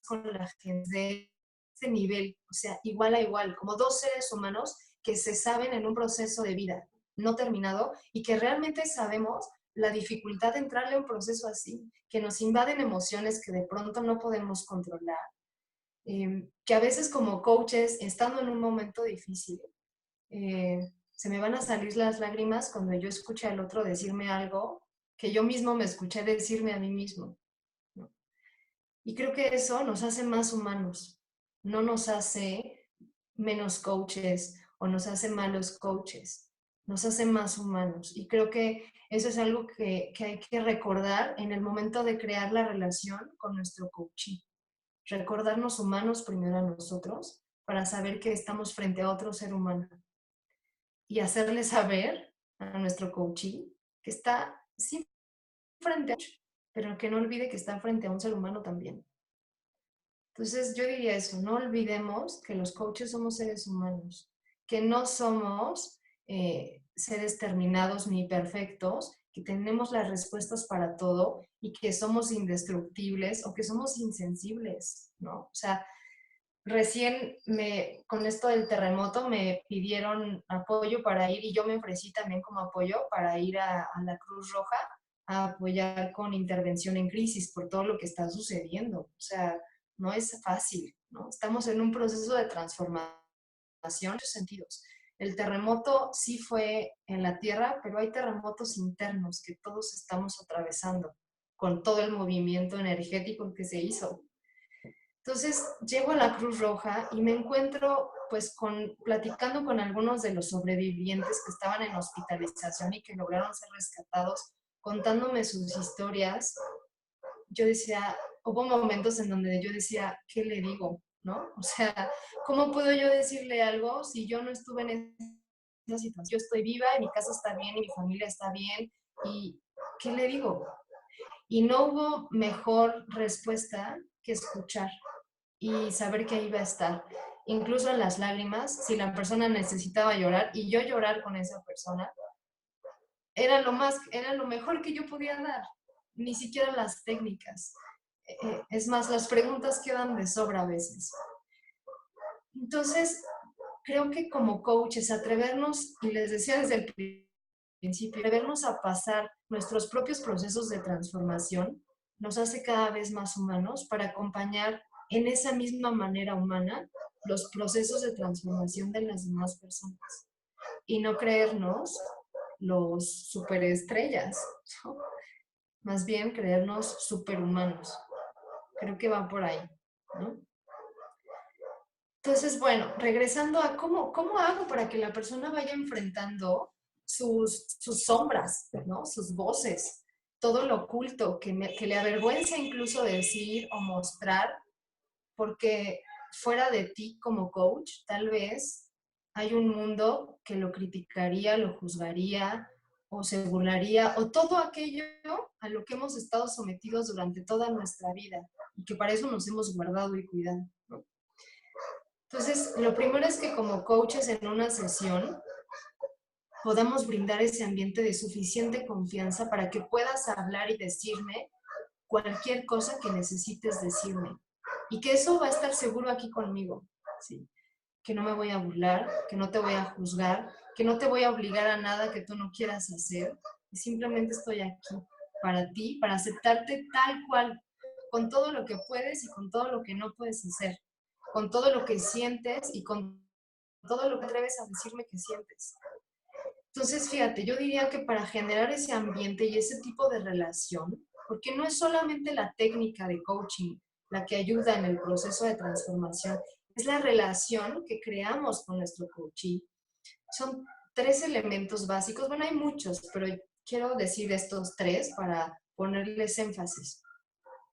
con la gente de ese nivel, o sea, igual a igual, como dos seres humanos que se saben en un proceso de vida no terminado y que realmente sabemos la dificultad de entrarle a un proceso así, que nos invaden emociones que de pronto no podemos controlar, que a veces como coaches, estando en un momento difícil, se me van a salir las lágrimas cuando yo escuché al otro decirme algo que yo mismo me escuché decirme a mí mismo. Y creo que eso nos hace más humanos, no nos hace menos coaches o nos hace malos coaches, nos hace más humanos. Y creo que eso es algo que hay que recordar en el momento de crear la relación con nuestro coachee. Recordarnos humanos primero a nosotros para saber que estamos frente a otro ser humano y hacerle saber a nuestro coachee que está sí frente a otro, pero que no olvide que está frente a un ser humano también. Entonces yo diría eso, no olvidemos que los coaches somos seres humanos, que no somos seres terminados ni perfectos, que tenemos las respuestas para todo y que somos indestructibles o que somos insensibles, ¿no? O sea, recién con esto del terremoto me pidieron apoyo para ir y yo me ofrecí también como apoyo para ir a la Cruz Roja a apoyar con intervención en crisis por todo lo que está sucediendo. O sea, no es fácil, ¿no? Estamos en un proceso de transformación en muchos sentidos. El terremoto sí fue en la tierra, pero hay terremotos internos que todos estamos atravesando con todo el movimiento energético que se hizo. Entonces llego a la Cruz Roja y me encuentro pues platicando con algunos de los sobrevivientes que estaban en hospitalización y que lograron ser rescatados, contándome sus historias. Yo decía, hubo momentos en donde yo decía, ¿qué le digo? ¿No? O sea, ¿cómo puedo yo decirle algo si yo no estuve en esa situación? Yo estoy viva, y mi casa está bien y mi familia está bien, ¿y qué le digo? Y no hubo mejor respuesta que escuchar y saber que iba a estar. Incluso en las lágrimas, si la persona necesitaba llorar y yo llorar con esa persona, era lo mejor que yo podía dar, ni siquiera las técnicas. Es más, las preguntas quedan de sobra a veces. Entonces, creo que como coaches, atrevernos, y les decía desde el principio, atrevernos a pasar nuestros propios procesos de transformación, nos hace cada vez más humanos para acompañar en esa misma manera humana los procesos de transformación de las demás personas y no creernos los superestrellas, ¿no? Más bien creernos superhumanos. Creo que va por ahí, ¿no? Entonces, bueno, regresando a cómo hago para que la persona vaya enfrentando sus sombras, ¿no? Sus voces, todo lo oculto que le avergüenza incluso decir o mostrar, porque fuera de ti como coach, tal vez hay un mundo que lo criticaría, lo juzgaría o se burlaría, o todo aquello a lo que hemos estado sometidos durante toda nuestra vida y que para eso nos hemos guardado y cuidado, ¿no? Entonces, lo primero es que como coaches en una sesión podamos brindar ese ambiente de suficiente confianza para que puedas hablar y decirme cualquier cosa que necesites decirme. Y que eso va a estar seguro aquí conmigo, ¿sí? Que no me voy a burlar, que no te voy a juzgar, que no te voy a obligar a nada que tú no quieras hacer. Y simplemente estoy aquí para ti, para aceptarte tal cual, con todo lo que puedes y con todo lo que no puedes hacer, con todo lo que sientes y con todo lo que atreves a decirme que sientes. Entonces, fíjate, yo diría que para generar ese ambiente y ese tipo de relación, porque no es solamente la técnica de coaching la que ayuda en el proceso de transformación, es la relación que creamos con nuestro coachee. Son 3 elementos básicos, bueno, hay muchos, pero quiero decir estos 3 para ponerles énfasis.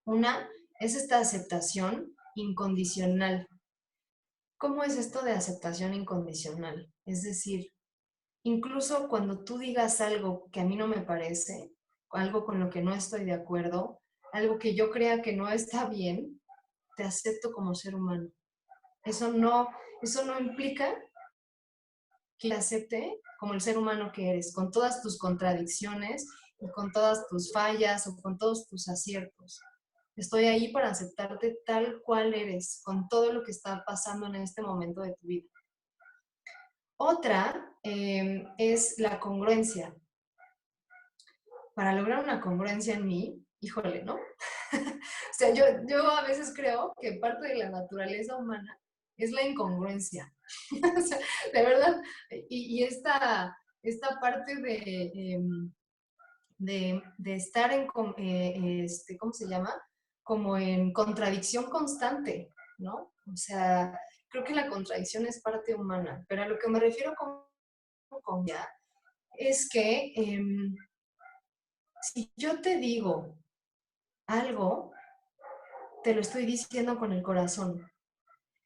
Una es esta aceptación incondicional. ¿Cómo es esto de aceptación incondicional? Es decir, incluso cuando tú digas algo que a mí no me parece, algo con lo que no estoy de acuerdo, algo que yo crea que no está bien, te acepto como ser humano. Eso no implica que te acepte como el ser humano que eres, con todas tus contradicciones y con todas tus fallas o con todos tus aciertos. Estoy ahí para aceptarte tal cual eres, con todo lo que está pasando en este momento de tu vida. Otra es la congruencia. Para lograr una congruencia en mí, híjole, ¿no? O sea, yo a veces creo que parte de la naturaleza humana es la incongruencia. O sea, de verdad, y esta parte de estar en, ¿cómo se llama? Como en contradicción constante, ¿no? O sea, creo que la contradicción es parte humana, pero a lo que me refiero con ya es que si yo te digo algo, te lo estoy diciendo con el corazón.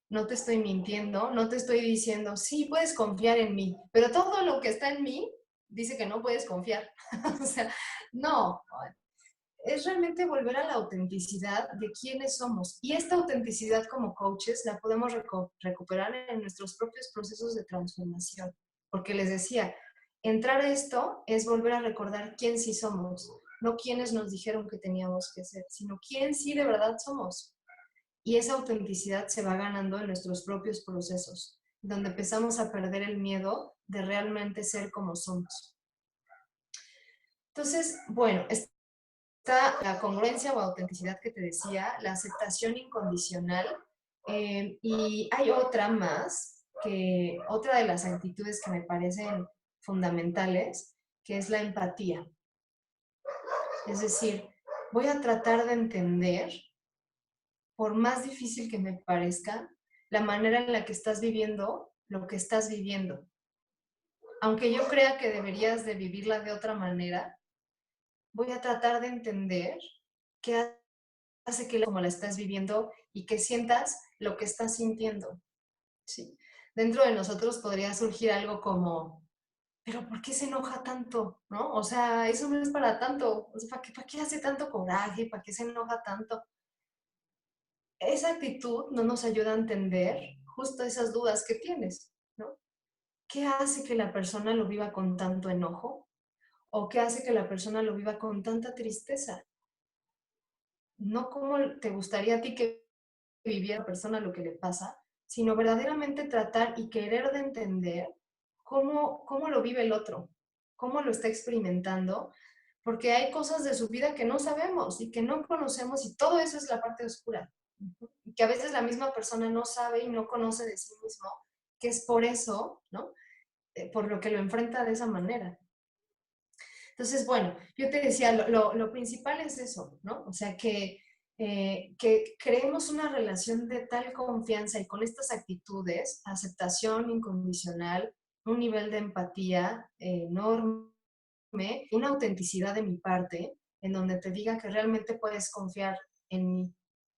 No te estoy mintiendo, no te estoy diciendo, sí, puedes confiar en mí, pero todo lo que está en mí dice que no puedes confiar. O sea, no, es realmente volver a la autenticidad de quiénes somos. Y esta autenticidad como coaches la podemos recuperar en nuestros propios procesos de transformación. Porque les decía, entrar a esto es volver a recordar quién sí somos, no quiénes nos dijeron que teníamos que ser, sino quién sí de verdad somos. Y esa autenticidad se va ganando en nuestros propios procesos, donde empezamos a perder el miedo de realmente ser como somos. Entonces, bueno, está la congruencia o autenticidad que te decía, la aceptación incondicional, y hay otra más, otra de las actitudes que me parecen fundamentales, que es la empatía. Es decir, voy a tratar de entender, por más difícil que me parezca, la manera en la que estás viviendo lo que estás viviendo. Aunque yo crea que deberías de vivirla de otra manera, voy a tratar de entender qué hace que como la estás viviendo y que sientas lo que estás sintiendo. ¿Sí? Dentro de nosotros podría surgir algo como, pero ¿por qué se enoja tanto? ¿No? O sea, eso no es para tanto. O sea, ¿para qué hace tanto coraje? ¿Para qué se enoja tanto? Esa actitud no nos ayuda a entender justo esas dudas que tienes, ¿no? ¿Qué hace que la persona lo viva con tanto enojo? ¿O qué hace que la persona lo viva con tanta tristeza? No como te gustaría a ti que viviera la persona lo que le pasa, sino verdaderamente tratar y querer de entender cómo lo vive el otro, cómo lo está experimentando, porque hay cosas de su vida que no sabemos y que no conocemos y todo eso es la parte oscura. Y que a veces la misma persona no sabe y no conoce de sí mismo, que es por eso, ¿no? Por lo que lo enfrenta de esa manera. Entonces, bueno, yo te decía, lo principal es eso, ¿no? O sea, que creemos una relación de tal confianza y con estas actitudes, aceptación incondicional, un nivel de empatía enorme, una autenticidad de mi parte, en donde te diga que realmente puedes confiar en mí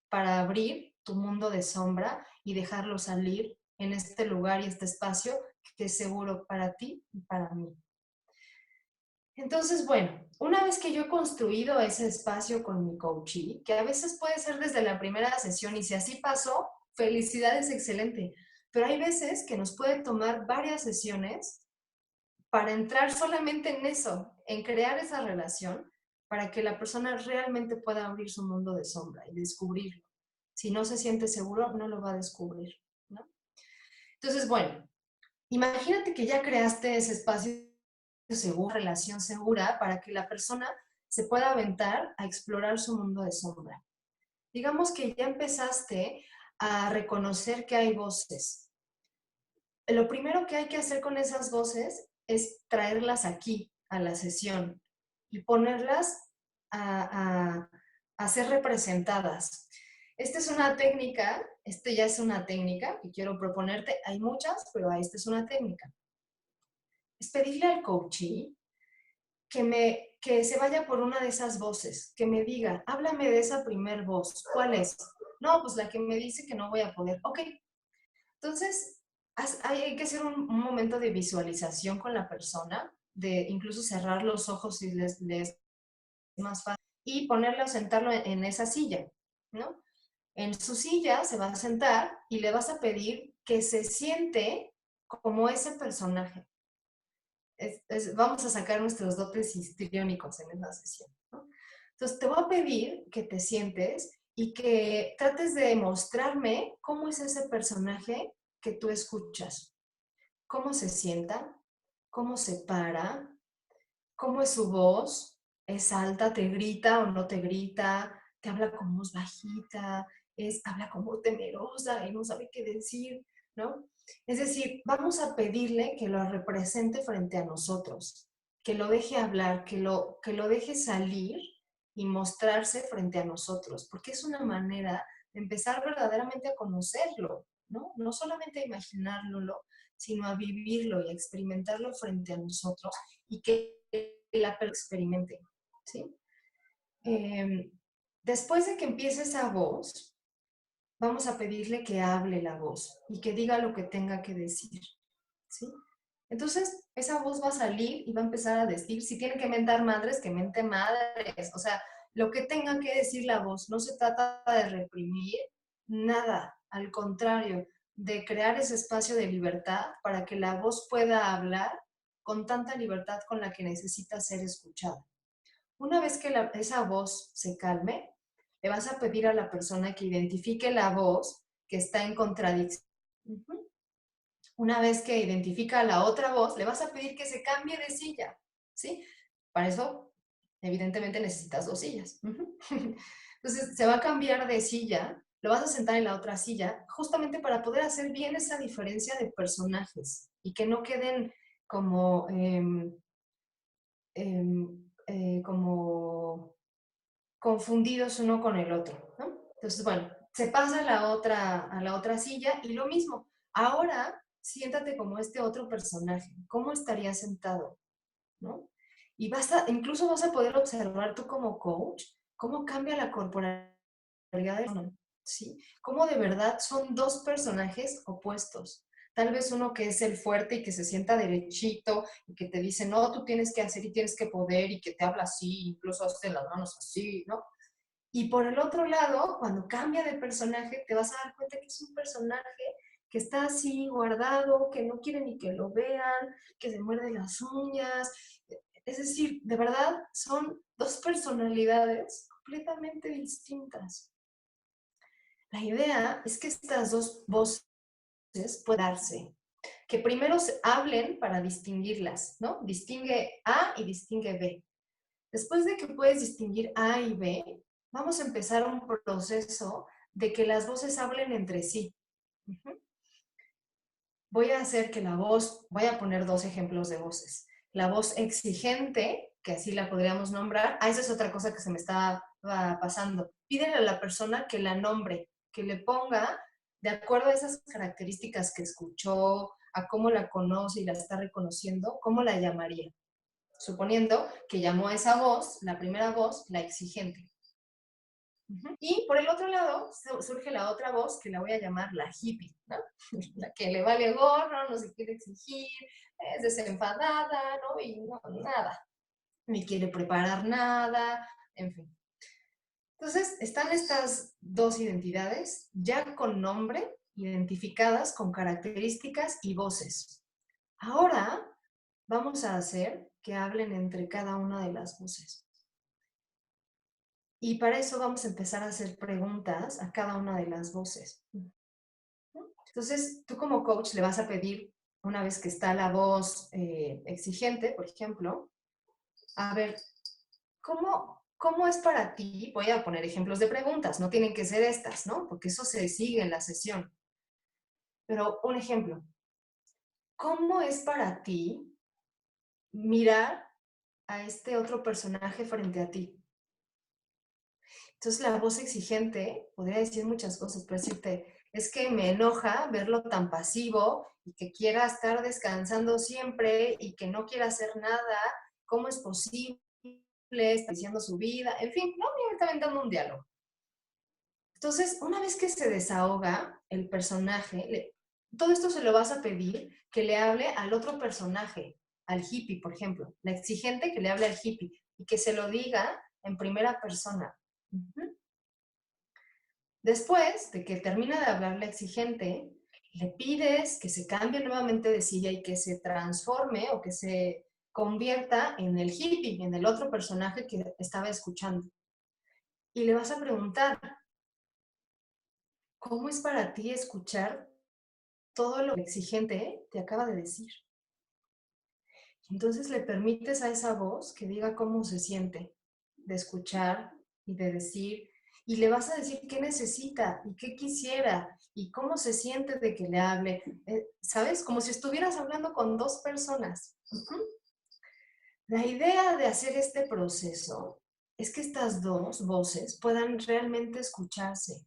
para abrir tu mundo de sombra y dejarlo salir en este lugar y este espacio que es seguro para ti y para mí. Entonces, bueno, una vez que yo he construido ese espacio con mi coachee, que a veces puede ser desde la primera sesión y si así pasó, felicidades, excelente. Pero hay veces que nos puede tomar varias sesiones para entrar solamente en eso, en crear esa relación, para que la persona realmente pueda abrir su mundo de sombra y descubrirlo. Si no se siente seguro, no lo va a descubrir, ¿no? Entonces, bueno, imagínate que ya creaste ese espacio seguro, relación segura, para que la persona se pueda aventar a explorar su mundo de sombra. Digamos que ya empezaste a reconocer que hay voces. Lo primero que hay que hacer con esas voces es traerlas aquí, a la sesión, y ponerlas a, a ser representadas. Esta es una técnica, este ya es una técnica que quiero proponerte. Hay muchas, pero esta es una técnica. Es pedirle al coachee que se vaya por una de esas voces, que me diga, háblame de esa primer voz. ¿Cuál es? No, pues la que me dice que no voy a poder. Ok, entonces hay que hacer un momento de visualización con la persona, de incluso cerrar los ojos si les es más fácil, y ponerlo, sentarlo en esa silla, ¿no? En su silla se va a sentar y le vas a pedir que se siente como ese personaje. Vamos a sacar nuestros dotes histriónicos en esta sesión, ¿no? Entonces, te voy a pedir que te sientes y que trates de mostrarme cómo es ese personaje que tú escuchas. Cómo se sienta, cómo se para, cómo es su voz, es alta, te grita o no te grita, te habla con voz bajita, habla como temerosa y no sabe qué decir, ¿no? Es decir, vamos a pedirle que lo represente frente a nosotros, que lo deje hablar, que lo deje salir y mostrarse frente a nosotros, porque es una manera de empezar verdaderamente a conocerlo, ¿no? No solamente a imaginarlo, sino a vivirlo y a experimentarlo frente a nosotros y que la experimente, ¿sí? Eh, Después de que empiece esa voz, vamos a pedirle que hable la voz y que diga lo que tenga que decir, ¿sí? Entonces, esa voz va a salir y va a empezar a decir, si tiene que mentar madres, que mente madres, o sea, lo que tenga que decir la voz, no se trata de reprimir nada, al contrario, de crear ese espacio de libertad para que la voz pueda hablar con tanta libertad con la que necesita ser escuchada. Una vez que esa voz se calme, le vas a pedir a la persona que identifique la voz que está en contradicción. Una vez que identifica la otra voz, le vas a pedir que se cambie de silla, ¿sí? Para eso, evidentemente, necesitas dos sillas. Entonces, se va a cambiar de silla, lo vas a sentar en la otra silla, justamente para poder hacer bien esa diferencia de personajes y que no queden como, como confundidos uno con el otro, ¿no? Entonces, bueno, se pasa a la otra silla y lo mismo. Ahora, siéntate como este otro personaje. ¿Cómo estaría sentado? ¿No? Y incluso vas a poder observar tú como coach cómo cambia la corporalidad de uno, ¿sí? Cómo de verdad son dos personajes opuestos. Tal vez uno que es el fuerte y que se sienta derechito y que te dice, no, tú tienes que hacer y tienes que poder y que te habla así, incluso hace las manos así, ¿no? Y por el otro lado, cuando cambia de personaje, te vas a dar cuenta que es un personaje que está así guardado, que no quiere ni que lo vean, que se muerde las uñas. Es decir, de verdad son dos personalidades completamente distintas. La idea es que estas dos voces puedan darse, que primero se hablen para distinguirlas, ¿no? Distingue A y distingue B. Después de que puedes distinguir A y B, vamos a empezar un proceso de que las voces hablen entre sí. Voy a hacer que la voz, voy a poner dos ejemplos de voces. La voz exigente, que así la podríamos nombrar, esa es otra cosa que se me está pasando. Pídele a la persona que la nombre, que le ponga, de acuerdo a esas características que escuchó, a cómo la conoce y la está reconociendo, ¿cómo la llamaría? Suponiendo que llamó a esa voz, la primera voz, la exigente. Y por el otro lado surge la otra voz que la voy a llamar la hippie, ¿no? La que le vale gorro, no se quiere exigir, es desenfadada, ¿no? Y no, nada. ni quiere preparar nada, en fin. Entonces, están estas dos identidades ya con nombre, identificadas con características y voces. Ahora vamos a hacer que hablen entre cada una de las voces. Y para eso vamos a empezar a hacer preguntas a cada una de las voces. Entonces, tú como coach le vas a pedir, una vez que está la voz exigente, por ejemplo, a ver, ¿cómo es para ti? Voy a poner ejemplos de preguntas, no tienen que ser estas, ¿no? Porque eso se sigue en la sesión. Pero un ejemplo, ¿cómo es para ti mirar a este otro personaje frente a ti? Entonces la voz exigente podría decir muchas cosas, puede decirte, es que me enoja verlo tan pasivo y que quiera estar descansando siempre y que no quiera hacer nada, ¿cómo es posible? Está diciendo su vida, en fin, no, me está aventando un diálogo. Entonces, una vez que se desahoga el personaje, todo esto se lo vas a pedir que le hable al otro personaje, al hippie, por ejemplo, la exigente que le hable al hippie y que se lo diga en primera persona. Después de que termina de hablar la exigente, le pides que se cambie nuevamente de silla y que se transforme o que se convierta en el hippie, en el otro personaje que estaba escuchando. Y le vas a preguntar, ¿cómo es para ti escuchar todo lo exigente te acaba de decir? Entonces le permites a esa voz que diga cómo se siente de escuchar y de decir, y le vas a decir qué necesita y qué quisiera y cómo se siente de que le hable, ¿sabes? Como si estuvieras hablando con dos personas. La idea de hacer este proceso es que estas dos voces puedan realmente escucharse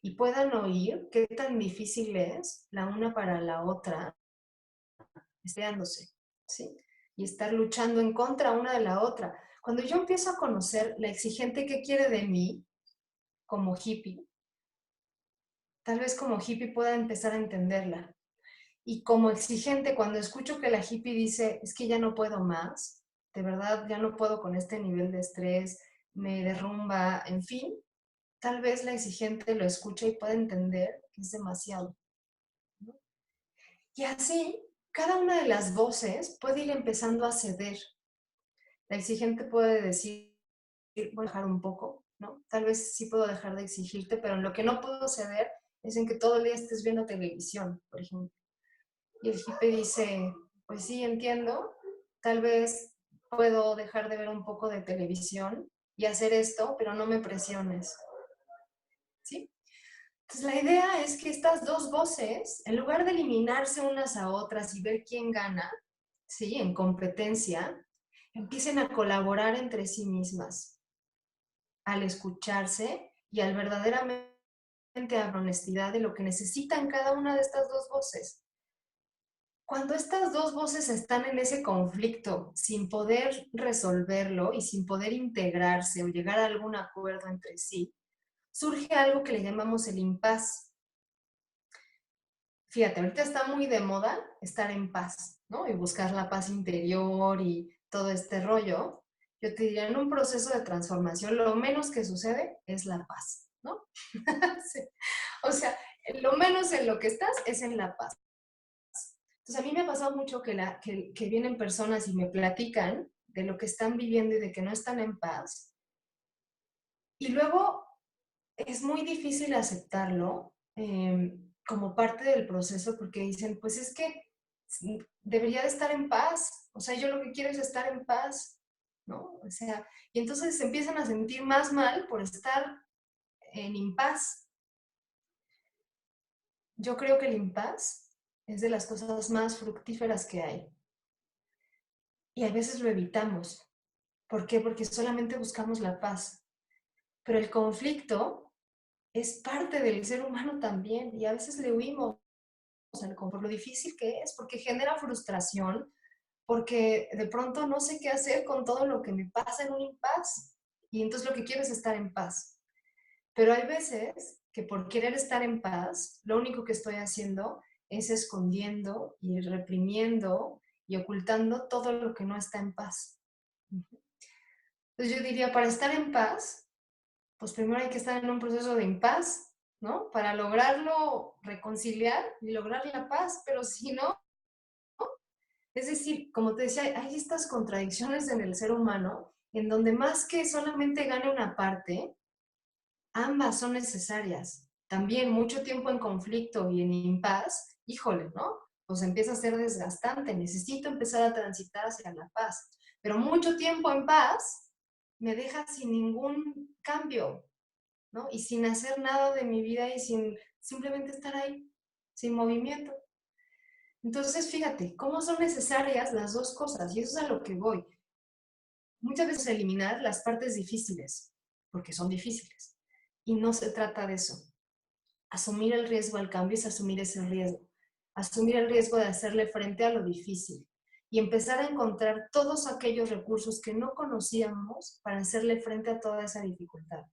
y puedan oír qué tan difícil es la una para la otra, esteándose, ¿sí? Y estar luchando en contra una de la otra. Cuando yo empiezo a conocer la exigente que quiere de mí, como hippie, tal vez como hippie pueda empezar a entenderla. Y como exigente, cuando escucho que la hippie dice, es que ya no puedo más, de verdad ya no puedo con este nivel de estrés, me derrumba, en fin, tal vez la exigente lo escucha y pueda entender que es demasiado, ¿no? Y así, cada una de las voces puede ir empezando a ceder. La exigente puede decir, voy a dejar un poco, ¿no? Tal vez sí puedo dejar de exigirte, pero en lo que no puedo ceder es en que todo el día estés viendo televisión, por ejemplo. Y el hippie dice, pues sí, entiendo, tal vez puedo dejar de ver un poco de televisión y hacer esto, pero no me presiones, ¿sí? Entonces la idea es que estas dos voces, en lugar de eliminarse unas a otras y ver quién gana, ¿sí? En competencia, empiecen a colaborar entre sí mismas al escucharse y al verdaderamente hablar honestidad de lo que necesitan cada una de estas dos voces. Cuando estas dos voces están en ese conflicto sin poder resolverlo y sin poder integrarse o llegar a algún acuerdo entre sí, surge algo que le llamamos el impas. Fíjate, ahorita está muy de moda estar en paz, ¿no? Y buscar la paz interior y todo este rollo. Yo te diría, en un proceso de transformación, lo menos que sucede es la paz, ¿no? Sí. O sea, lo menos en lo que estás es en la paz. Entonces, a mí me ha pasado mucho que vienen personas y me platican de lo que están viviendo y de que no están en paz. Y luego es muy difícil aceptarlo como parte del proceso porque dicen, pues es que debería de estar en paz. O sea, yo lo que quiero es estar en paz, ¿no? O sea, y entonces se empiezan a sentir más mal por estar en impaz. Yo creo que el impaz es de las cosas más fructíferas que hay. Y a veces lo evitamos. ¿Por qué? Porque solamente buscamos la paz. Pero el conflicto es parte del ser humano también y a veces le huimos por lo difícil que es, porque genera frustración, porque de pronto no sé qué hacer con todo lo que me pasa en un impas y entonces lo que quiero es estar en paz. Pero hay veces que por querer estar en paz, lo único que estoy haciendo es escondiendo y reprimiendo y ocultando todo lo que no está en paz. Entonces yo diría, para estar en paz, pues primero hay que estar en un proceso de impas, ¿no? Para lograrlo reconciliar y lograr la paz, pero si no, es decir, como te decía, hay estas contradicciones en el ser humano en donde más que solamente gane una parte, ambas son necesarias. También mucho tiempo en conflicto y en impas, híjole, ¿no? Pues empieza a ser desgastante. Necesito empezar a transitar hacia la paz. Pero mucho tiempo en paz me deja sin ningún cambio, ¿no? Y sin hacer nada de mi vida y sin simplemente estar ahí, sin movimiento. Entonces, fíjate, cómo son necesarias las dos cosas, y eso es a lo que voy. Muchas veces eliminar las partes difíciles, porque son difíciles, y no se trata de eso. Asumir el riesgo al cambio es asumir ese riesgo, asumir el riesgo de hacerle frente a lo difícil y empezar a encontrar todos aquellos recursos que no conocíamos para hacerle frente a toda esa dificultad.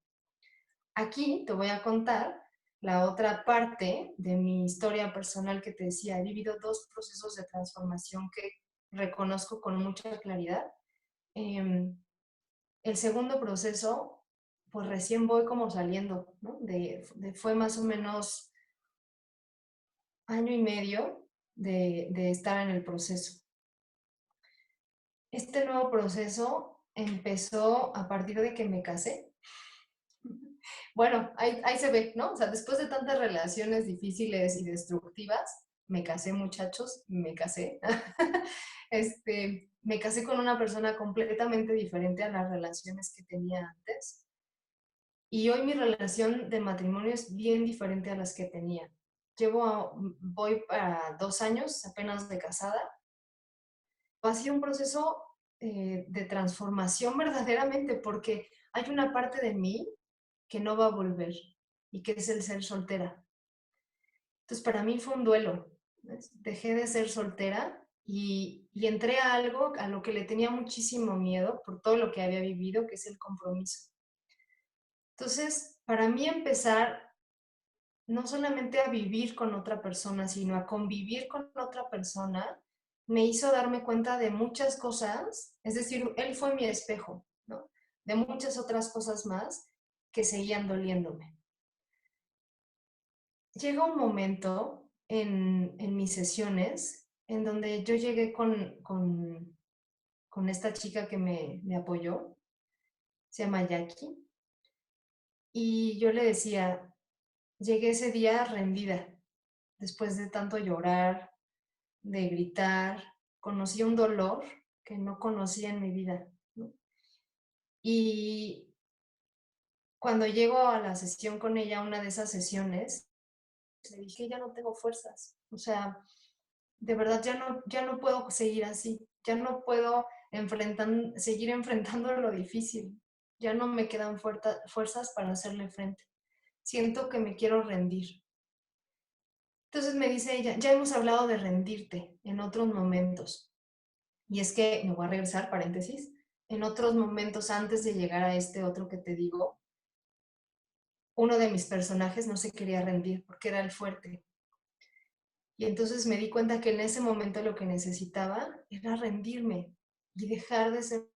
Aquí te voy a contar la otra parte de mi historia personal que te decía. He vivido dos procesos de transformación que reconozco con mucha claridad. El segundo proceso, pues recién voy como saliendo, ¿no? Fue más o menos año y medio de estar en el proceso. Este nuevo proceso empezó a partir de que me casé. Bueno, ahí se ve, ¿no? O sea, después de tantas relaciones difíciles y destructivas, me casé, muchachos, me casé. Me casé con una persona completamente diferente a las relaciones que tenía antes. Y hoy mi relación de matrimonio es bien diferente a las que tenía. Voy para 2 años apenas de casada. Ha sido un proceso de transformación verdaderamente, porque hay una parte de mí que no va a volver y que es el ser soltera. Entonces para mí fue un duelo. ¿Ves? Dejé de ser soltera y entré a algo a lo que le tenía muchísimo miedo por todo lo que había vivido, que es el compromiso. Entonces, para mí empezar no solamente a vivir con otra persona, sino a convivir con otra persona, me hizo darme cuenta de muchas cosas, es decir, él fue mi espejo, ¿no? De muchas otras cosas más que seguían doliéndome. Llega un momento en mis sesiones en donde yo llegué con esta chica que me apoyó, se llama Jackie, y yo le decía, llegué ese día rendida, después de tanto llorar, de gritar, conocí un dolor que no conocía en mi vida, ¿no? Y cuando llego a la sesión con ella, una de esas sesiones, le dije, ya no tengo fuerzas, o sea, de verdad ya no puedo seguir así, ya no puedo seguir enfrentando lo difícil, ya no me quedan fuerzas para hacerle frente, siento que me quiero rendir. Entonces me dice ella, ya hemos hablado de rendirte en otros momentos. Y es que, me voy a regresar, paréntesis, en otros momentos antes de llegar a este otro que te digo, uno de mis personajes no se quería rendir porque era el fuerte. Y entonces me di cuenta que en ese momento lo que necesitaba era rendirme y dejar de ser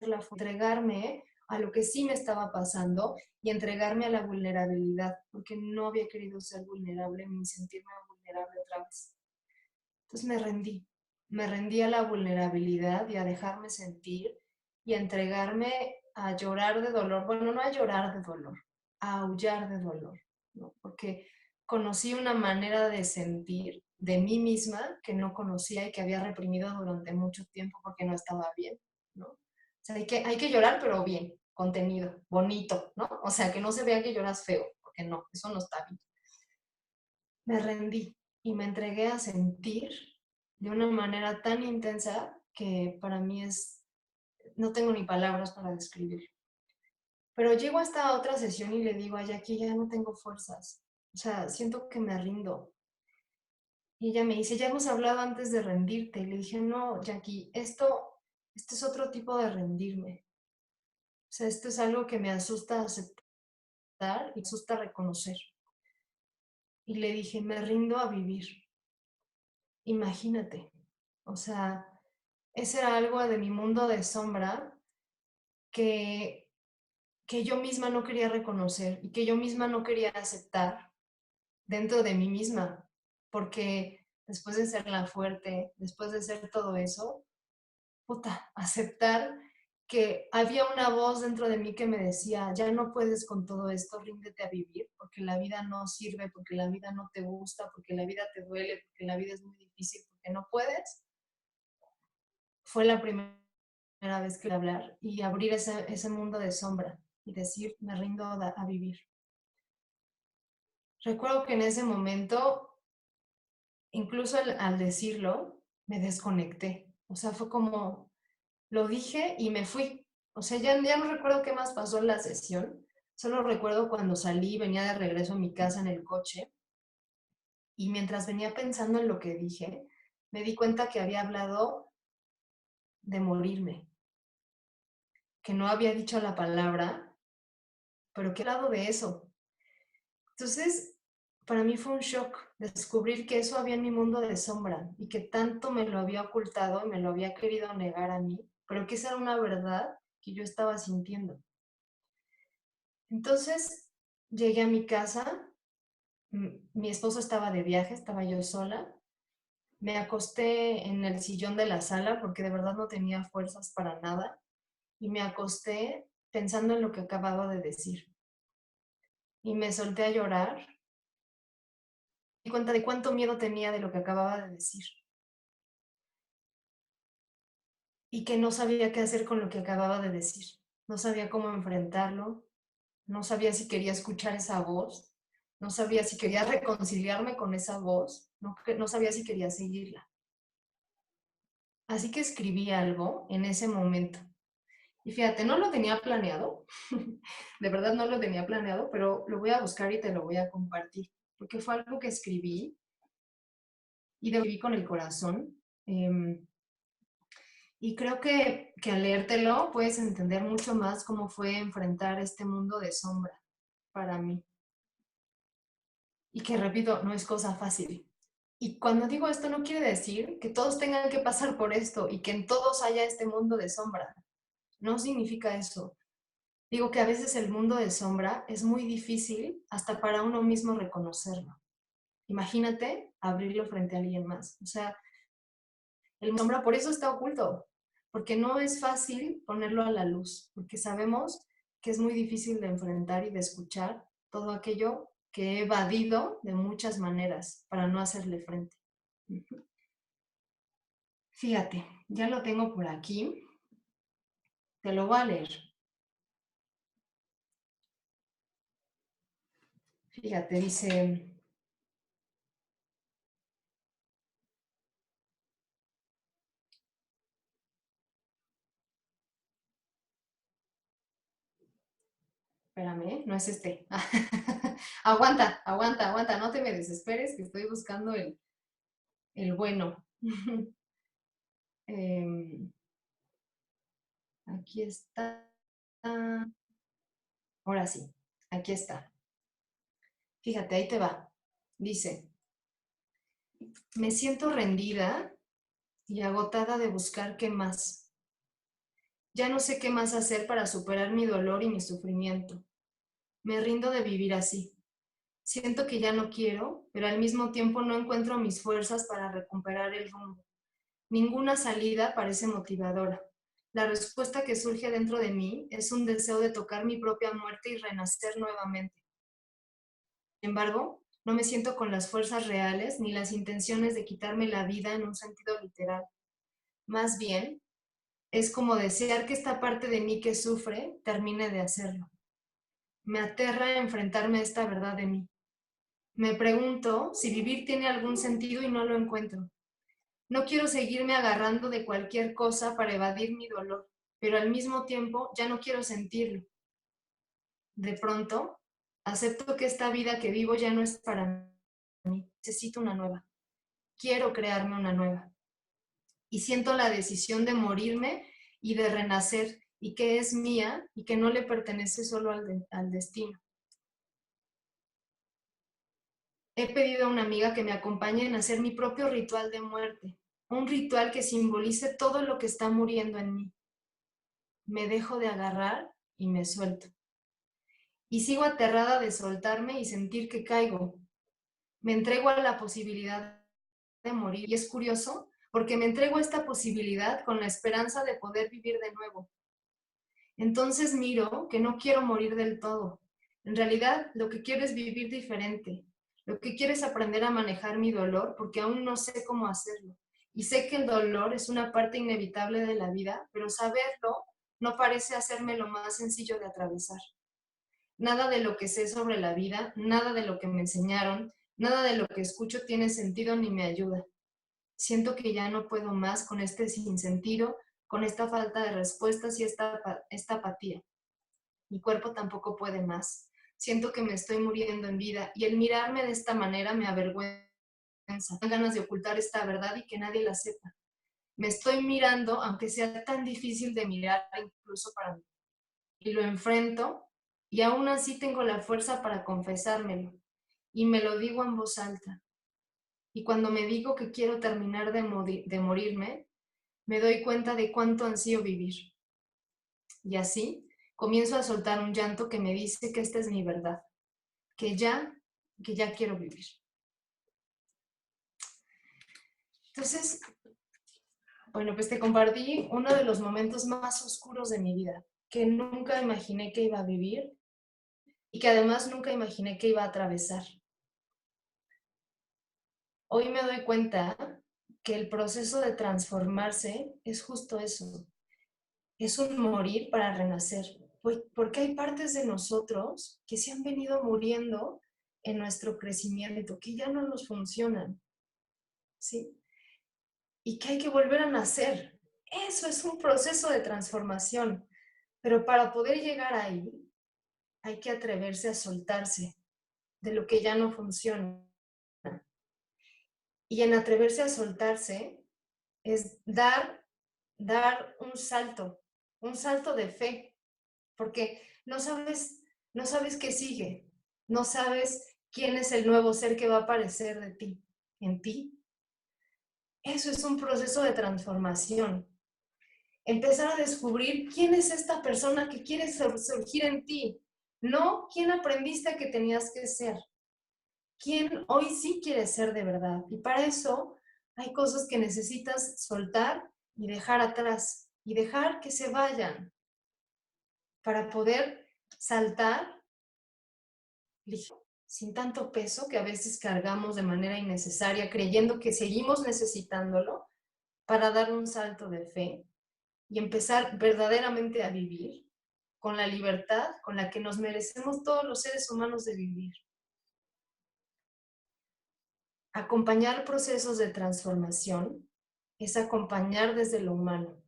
entregarme a lo que sí me estaba pasando y entregarme a la vulnerabilidad, porque no había querido ser vulnerable ni sentirme vulnerable otra vez. Entonces me rendí a la vulnerabilidad y a dejarme sentir y a entregarme a llorar de dolor, bueno, no a llorar de dolor, a aullar de dolor, ¿no? Porque conocí una manera de sentir de mí misma que no conocía y que había reprimido durante mucho tiempo porque no estaba bien, ¿no? O sea, hay que llorar, pero bien, contenido, bonito, ¿no? O sea, que no se vea que lloras feo, porque no, eso no está bien. Me rendí y me entregué a sentir de una manera tan intensa que para mí no tengo ni palabras para describir. Pero llego a esta otra sesión y le digo a Jackie, ya no tengo fuerzas, o sea, siento que me rindo. Y ella me dice, ya hemos hablado antes de rendirte. Y le dije, no, Jackie, esto es otro tipo de rendirme. O sea, esto es algo que me asusta aceptar y me asusta reconocer. Y le dije, me rindo a vivir. Imagínate, o sea, ese era algo de mi mundo de sombra que yo misma no quería reconocer y que yo misma no quería aceptar dentro de mí misma, porque después de ser la fuerte, después de ser todo eso, puta, aceptar que había una voz dentro de mí que me decía, ya no puedes con todo esto, ríndete a vivir, porque la vida no sirve, porque la vida no te gusta, porque la vida te duele, porque la vida es muy difícil, porque no puedes. Fue la primera vez que hablar y abrir ese mundo de sombra y decir, me rindo a vivir. Recuerdo que en ese momento, incluso al decirlo, me desconecté. O sea, fue como, lo dije y me fui. O sea, ya no recuerdo qué más pasó en la sesión. Solo recuerdo cuando salí, venía de regreso a mi casa en el coche y mientras venía pensando en lo que dije, me di cuenta que había hablado de morirme, que no había dicho la palabra, pero que he hablado de eso. Entonces, para mí fue un shock descubrir que eso había en mi mundo de sombra y que tanto me lo había ocultado y me lo había querido negar a mí, pero que esa era una verdad que yo estaba sintiendo. Entonces, llegué a mi casa, mi esposo estaba de viaje, estaba yo sola, me acosté en el sillón de la sala porque de verdad no tenía fuerzas para nada y me acosté pensando en lo que acababa de decir y me solté a llorar y di cuenta de cuánto miedo tenía de lo que acababa de decir y que no sabía qué hacer con lo que acababa de decir, no sabía cómo enfrentarlo, no sabía si quería escuchar esa voz, no sabía si quería reconciliarme con esa voz, no sabía si quería seguirla. Así que escribí algo en ese momento. Y fíjate, no lo tenía planeado, de verdad no lo tenía planeado, pero lo voy a buscar y te lo voy a compartir, porque fue algo que escribí y escribí con el corazón. Y creo que al leértelo puedes entender mucho más cómo fue enfrentar este mundo de sombra para mí. Y que repito, no es cosa fácil. Y cuando digo esto no quiere decir que todos tengan que pasar por esto y que en todos haya este mundo de sombra. No significa eso. Digo que a veces el mundo de sombra es muy difícil hasta para uno mismo reconocerlo. Imagínate abrirlo frente a alguien más. O sea, el sombra por eso está oculto, porque no es fácil ponerlo a la luz, porque sabemos que es muy difícil de enfrentar y de escuchar todo aquello que he evadido de muchas maneras para no hacerle frente. Fíjate, ya lo tengo por aquí. Te lo voy a leer. Fíjate, dice, espérame, no es este. Aguanta, aguanta, aguanta, no te me desesperes que estoy buscando el bueno. Aquí está. Ahora sí, aquí está. Fíjate, ahí te va. Dice, me siento rendida y agotada de buscar qué más. Ya no sé qué más hacer para superar mi dolor y mi sufrimiento. Me rindo de vivir así. Siento que ya no quiero, pero al mismo tiempo no encuentro mis fuerzas para recuperar el rumbo. Ninguna salida parece motivadora. La respuesta que surge dentro de mí es un deseo de tocar mi propia muerte y renacer nuevamente. Sin embargo, no me siento con las fuerzas reales ni las intenciones de quitarme la vida en un sentido literal. Más bien, es como desear que esta parte de mí que sufre termine de hacerlo. Me aterra enfrentarme a esta verdad de mí. Me pregunto si vivir tiene algún sentido y no lo encuentro. No quiero seguirme agarrando de cualquier cosa para evadir mi dolor, pero al mismo tiempo ya no quiero sentirlo. De pronto, acepto que esta vida que vivo ya no es para mí. Necesito una nueva. Quiero crearme una nueva. Y siento la decisión de morirme y de renacer, y que es mía y que no le pertenece solo al destino. He pedido a una amiga que me acompañe en hacer mi propio ritual de muerte. un ritual que simbolice todo lo que está muriendo en mí. Me dejo de agarrar y me suelto. Y sigo aterrada de soltarme y sentir que caigo. Me entrego a la posibilidad de morir. Y es curioso porque me entrego a esta posibilidad con la esperanza de poder vivir de nuevo. Entonces miro que no quiero morir del todo. En realidad, lo que quiero es vivir diferente. Lo que quiero es aprender a manejar mi dolor porque aún no sé cómo hacerlo. Y sé que el dolor es una parte inevitable de la vida, pero saberlo no parece hacerme lo más sencillo de atravesar. Nada de lo que sé sobre la vida, nada de lo que me enseñaron, nada de lo que escucho tiene sentido ni me ayuda. Siento que ya no puedo más con este sinsentido, con esta falta de respuestas y esta apatía. Mi cuerpo tampoco puede más. Siento que me estoy muriendo en vida y el mirarme de esta manera me avergüenza. Tengo ganas de ocultar esta verdad y que nadie la sepa. Me estoy mirando, aunque sea tan difícil de mirar incluso para mí. Y lo enfrento y aún así tengo la fuerza para confesármelo. Y me lo digo en voz alta. Y cuando me digo que quiero terminar de morirme, me doy cuenta de cuánto ansío vivir. Y así comienzo a soltar un llanto que me dice que esta es mi verdad, que ya quiero vivir. Entonces, bueno, pues te compartí uno de los momentos más oscuros de mi vida, que nunca imaginé que iba a vivir y que además nunca imaginé que iba a atravesar. Hoy me doy cuenta que el proceso de transformarse es justo eso, es un morir para renacer, porque hay partes de nosotros que se han venido muriendo en nuestro crecimiento, que ya no nos funcionan, ¿sí? Y que hay que volver a nacer. Eso es un proceso de transformación, pero para poder llegar ahí hay que atreverse a soltarse de lo que ya no funciona. Y en atreverse a soltarse es dar un salto de fe, porque no sabes qué sigue, no sabes quién es el nuevo ser que va a aparecer de ti, en ti. Eso es un proceso de transformación. Empezar a descubrir quién es esta persona que quiere surgir en ti, no quién aprendiste que tenías que ser, quién hoy sí quieres ser de verdad. Y para eso hay cosas que necesitas soltar y dejar atrás y dejar que se vayan para poder saltar ligero, sin tanto peso que a veces cargamos de manera innecesaria, creyendo que seguimos necesitándolo para dar un salto de fe y empezar verdaderamente a vivir con la libertad con la que nos merecemos todos los seres humanos de vivir. Acompañar procesos de transformación es acompañar desde lo humano,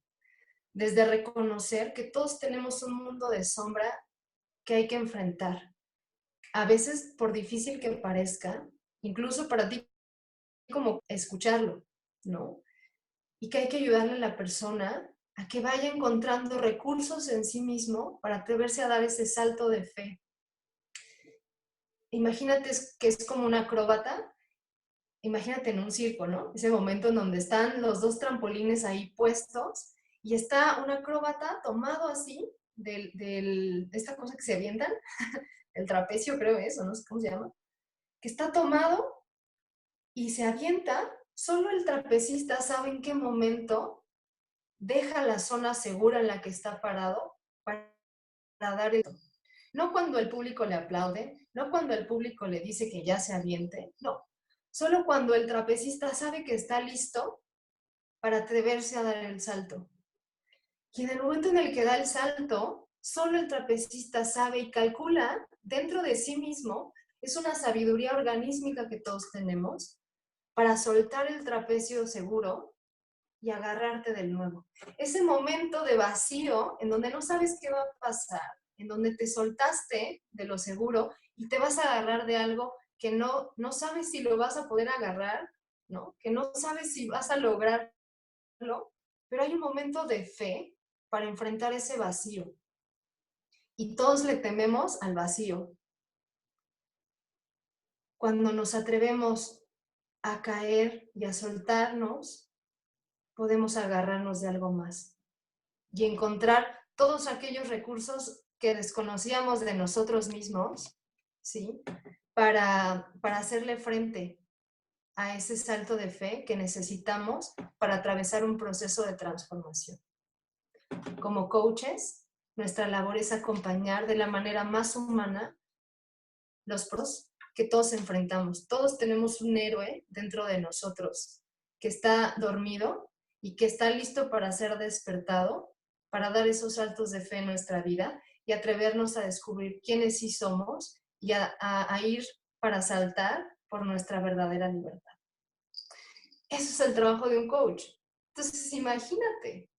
desde reconocer que todos tenemos un mundo de sombra que hay que enfrentar. A veces, por difícil que parezca, incluso para ti como escucharlo, ¿no? Y que hay que ayudarle a la persona a que vaya encontrando recursos en sí mismo para atreverse a dar ese salto de fe. Imagínate que es como un acróbata, imagínate en un circo, ¿no? Ese momento en donde están los dos trampolines ahí puestos y está un acróbata tomado así de esta cosa que se avientan, el trapecio creo eso, no sé cómo se llama, que está tomado y se avienta, solo el trapecista sabe en qué momento deja la zona segura en la que está parado para dar eso. No cuando el público le aplaude, no cuando el público le dice que ya se aviente, no. Solo cuando el trapecista sabe que está listo para atreverse a dar el salto. Y en el momento en el que da el salto, solo el trapecista sabe y calcula dentro de sí mismo, es una sabiduría organísmica que todos tenemos, para soltar el trapecio seguro y agarrarte del nuevo. Ese momento de vacío en donde no sabes qué va a pasar, en donde te soltaste de lo seguro y te vas a agarrar de algo que no sabes si lo vas a poder agarrar, ¿no? Que no sabes si vas a lograrlo, pero hay un momento de fe para enfrentar ese vacío. Y todos le tememos al vacío. Cuando nos atrevemos a caer y a soltarnos, podemos agarrarnos de algo más y encontrar todos aquellos recursos que desconocíamos de nosotros mismos, ¿sí? Para hacerle frente a ese salto de fe que necesitamos para atravesar un proceso de transformación. Como coaches, nuestra labor es acompañar de la manera más humana los procesos que todos enfrentamos. Todos tenemos un héroe dentro de nosotros que está dormido y que está listo para ser despertado, para dar esos saltos de fe en nuestra vida y atrevernos a descubrir quiénes sí somos y a ir para saltar por nuestra verdadera libertad. Eso es el trabajo de un coach. Entonces, imagínate,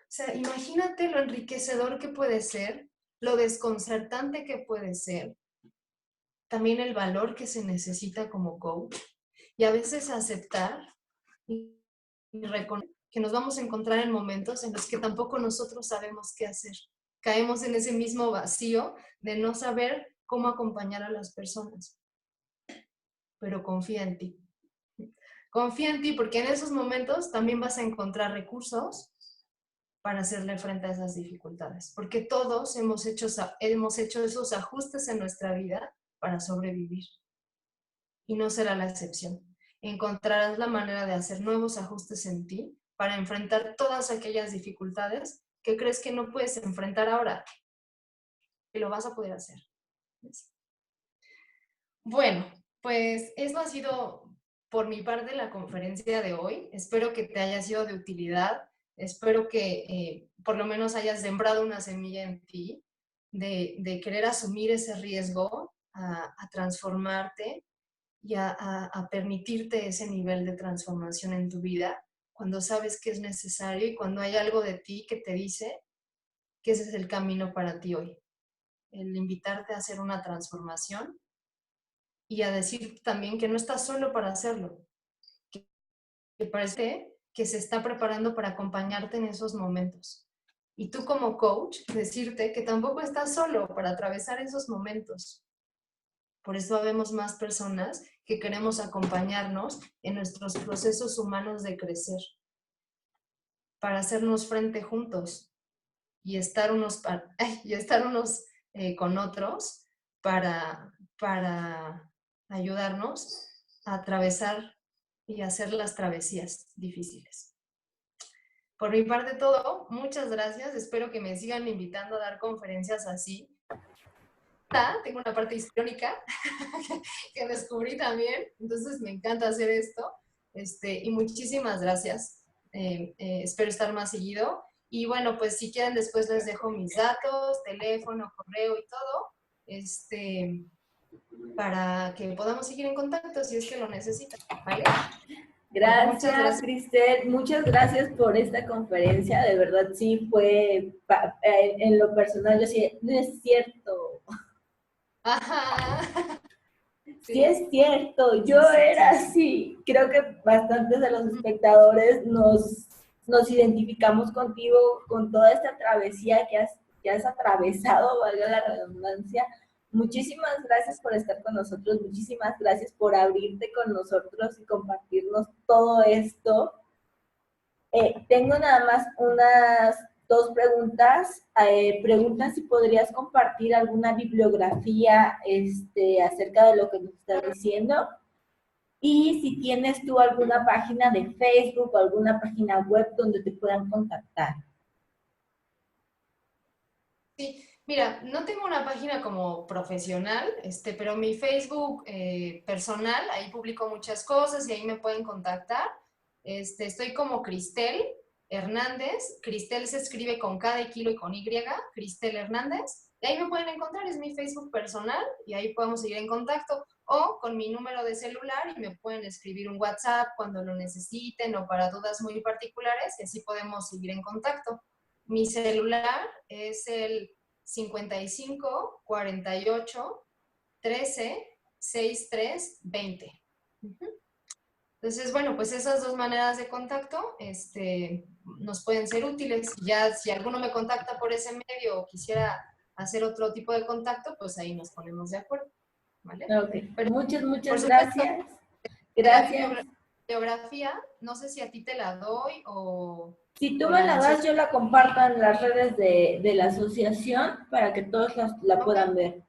o sea, imagínate lo enriquecedor que puede ser, lo desconcertante que puede ser, también el valor que se necesita como coach y a veces aceptar y reconocer que nos vamos a encontrar en momentos en los que tampoco nosotros sabemos qué hacer. Caemos en ese mismo vacío de no saber cómo acompañar a las personas. Pero confía en ti. Confía en ti porque en esos momentos también vas a encontrar recursos para hacerle frente a esas dificultades. Porque todos hemos hecho esos ajustes en nuestra vida para sobrevivir. Y no será la excepción. Encontrarás la manera de hacer nuevos ajustes en ti para enfrentar todas aquellas dificultades que crees que no puedes enfrentar ahora. Y lo vas a poder hacer. Bueno, pues eso ha sido por mi parte la conferencia de hoy. Espero que te haya sido de utilidad. Espero que por lo menos hayas sembrado una semilla en ti de querer asumir ese riesgo a transformarte y a permitirte ese nivel de transformación en tu vida cuando sabes que es necesario y cuando hay algo de ti que te dice que ese es el camino para ti hoy. El invitarte a hacer una transformación y a decir también que no estás solo para hacerlo, que parece que se está preparando para acompañarte en esos momentos. Y tú como coach, decirte que tampoco estás solo para atravesar esos momentos. Por eso habemos más personas que queremos acompañarnos en nuestros procesos humanos de crecer, para hacernos frente juntos y estar unos con otros para ayudarnos a atravesar y hacer las travesías difíciles. Por mi parte todo, muchas gracias. Espero que me sigan invitando a dar conferencias así. Tengo una parte histriónica que descubrí también, entonces me encanta hacer esto. Y muchísimas gracias. Espero estar más seguido. Y bueno, pues si quieren después les dejo mis datos, teléfono, correo y todo, para que podamos seguir en contacto si es que lo necesitan, ¿vale? Gracias, gracias. Cristel, muchas gracias por esta conferencia, de verdad sí fue, en lo personal yo sí, no es cierto. Ajá. Sí es cierto, yo era así, creo que bastantes de los espectadores nos identificamos contigo, con toda esta travesía que has atravesado, valga la redundancia. Muchísimas gracias por estar con nosotros, muchísimas gracias por abrirte con nosotros y compartirnos todo esto. Tengo nada más unas dos preguntas. Preguntan si podrías compartir alguna bibliografía acerca de lo que nos estás diciendo. Y si tienes tú alguna página de Facebook o alguna página web donde te puedan contactar. Sí, mira, no tengo una página como profesional, pero mi Facebook personal, ahí publico muchas cosas y ahí me pueden contactar. Estoy como Cristel Hernández. Cristel se escribe con K de kilo y con Y, Cristel Hernández. Y ahí me pueden encontrar, es mi Facebook personal y ahí podemos seguir en contacto. O con mi número de celular y me pueden escribir un WhatsApp cuando lo necesiten o para dudas muy particulares y así podemos seguir en contacto. Mi celular es el 55 48 13 63 20. Entonces, bueno, pues esas dos maneras de contacto nos pueden ser útiles. Ya si alguno me contacta por ese medio o quisiera hacer otro tipo de contacto, pues ahí nos ponemos de acuerdo. ¿Vale? Ok, Pero, muchas por supuesto, gracias. Gracias. bibliografía, no sé si a ti te la doy Si tú o me la la das, yo la comparto en las redes de la asociación para que todos la Ok. puedan ver.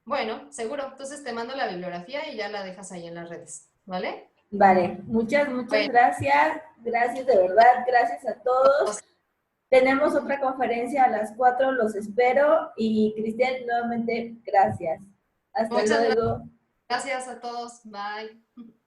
Bueno, seguro. Entonces te mando la bibliografía y ya la dejas ahí en las redes, ¿vale? Vale, muchas Bueno, gracias. Gracias de verdad, gracias a todos. Tenemos otra conferencia a las 4, los espero. Y Cristian, nuevamente, gracias. Hasta muchas luego. gracias a todos. Bye.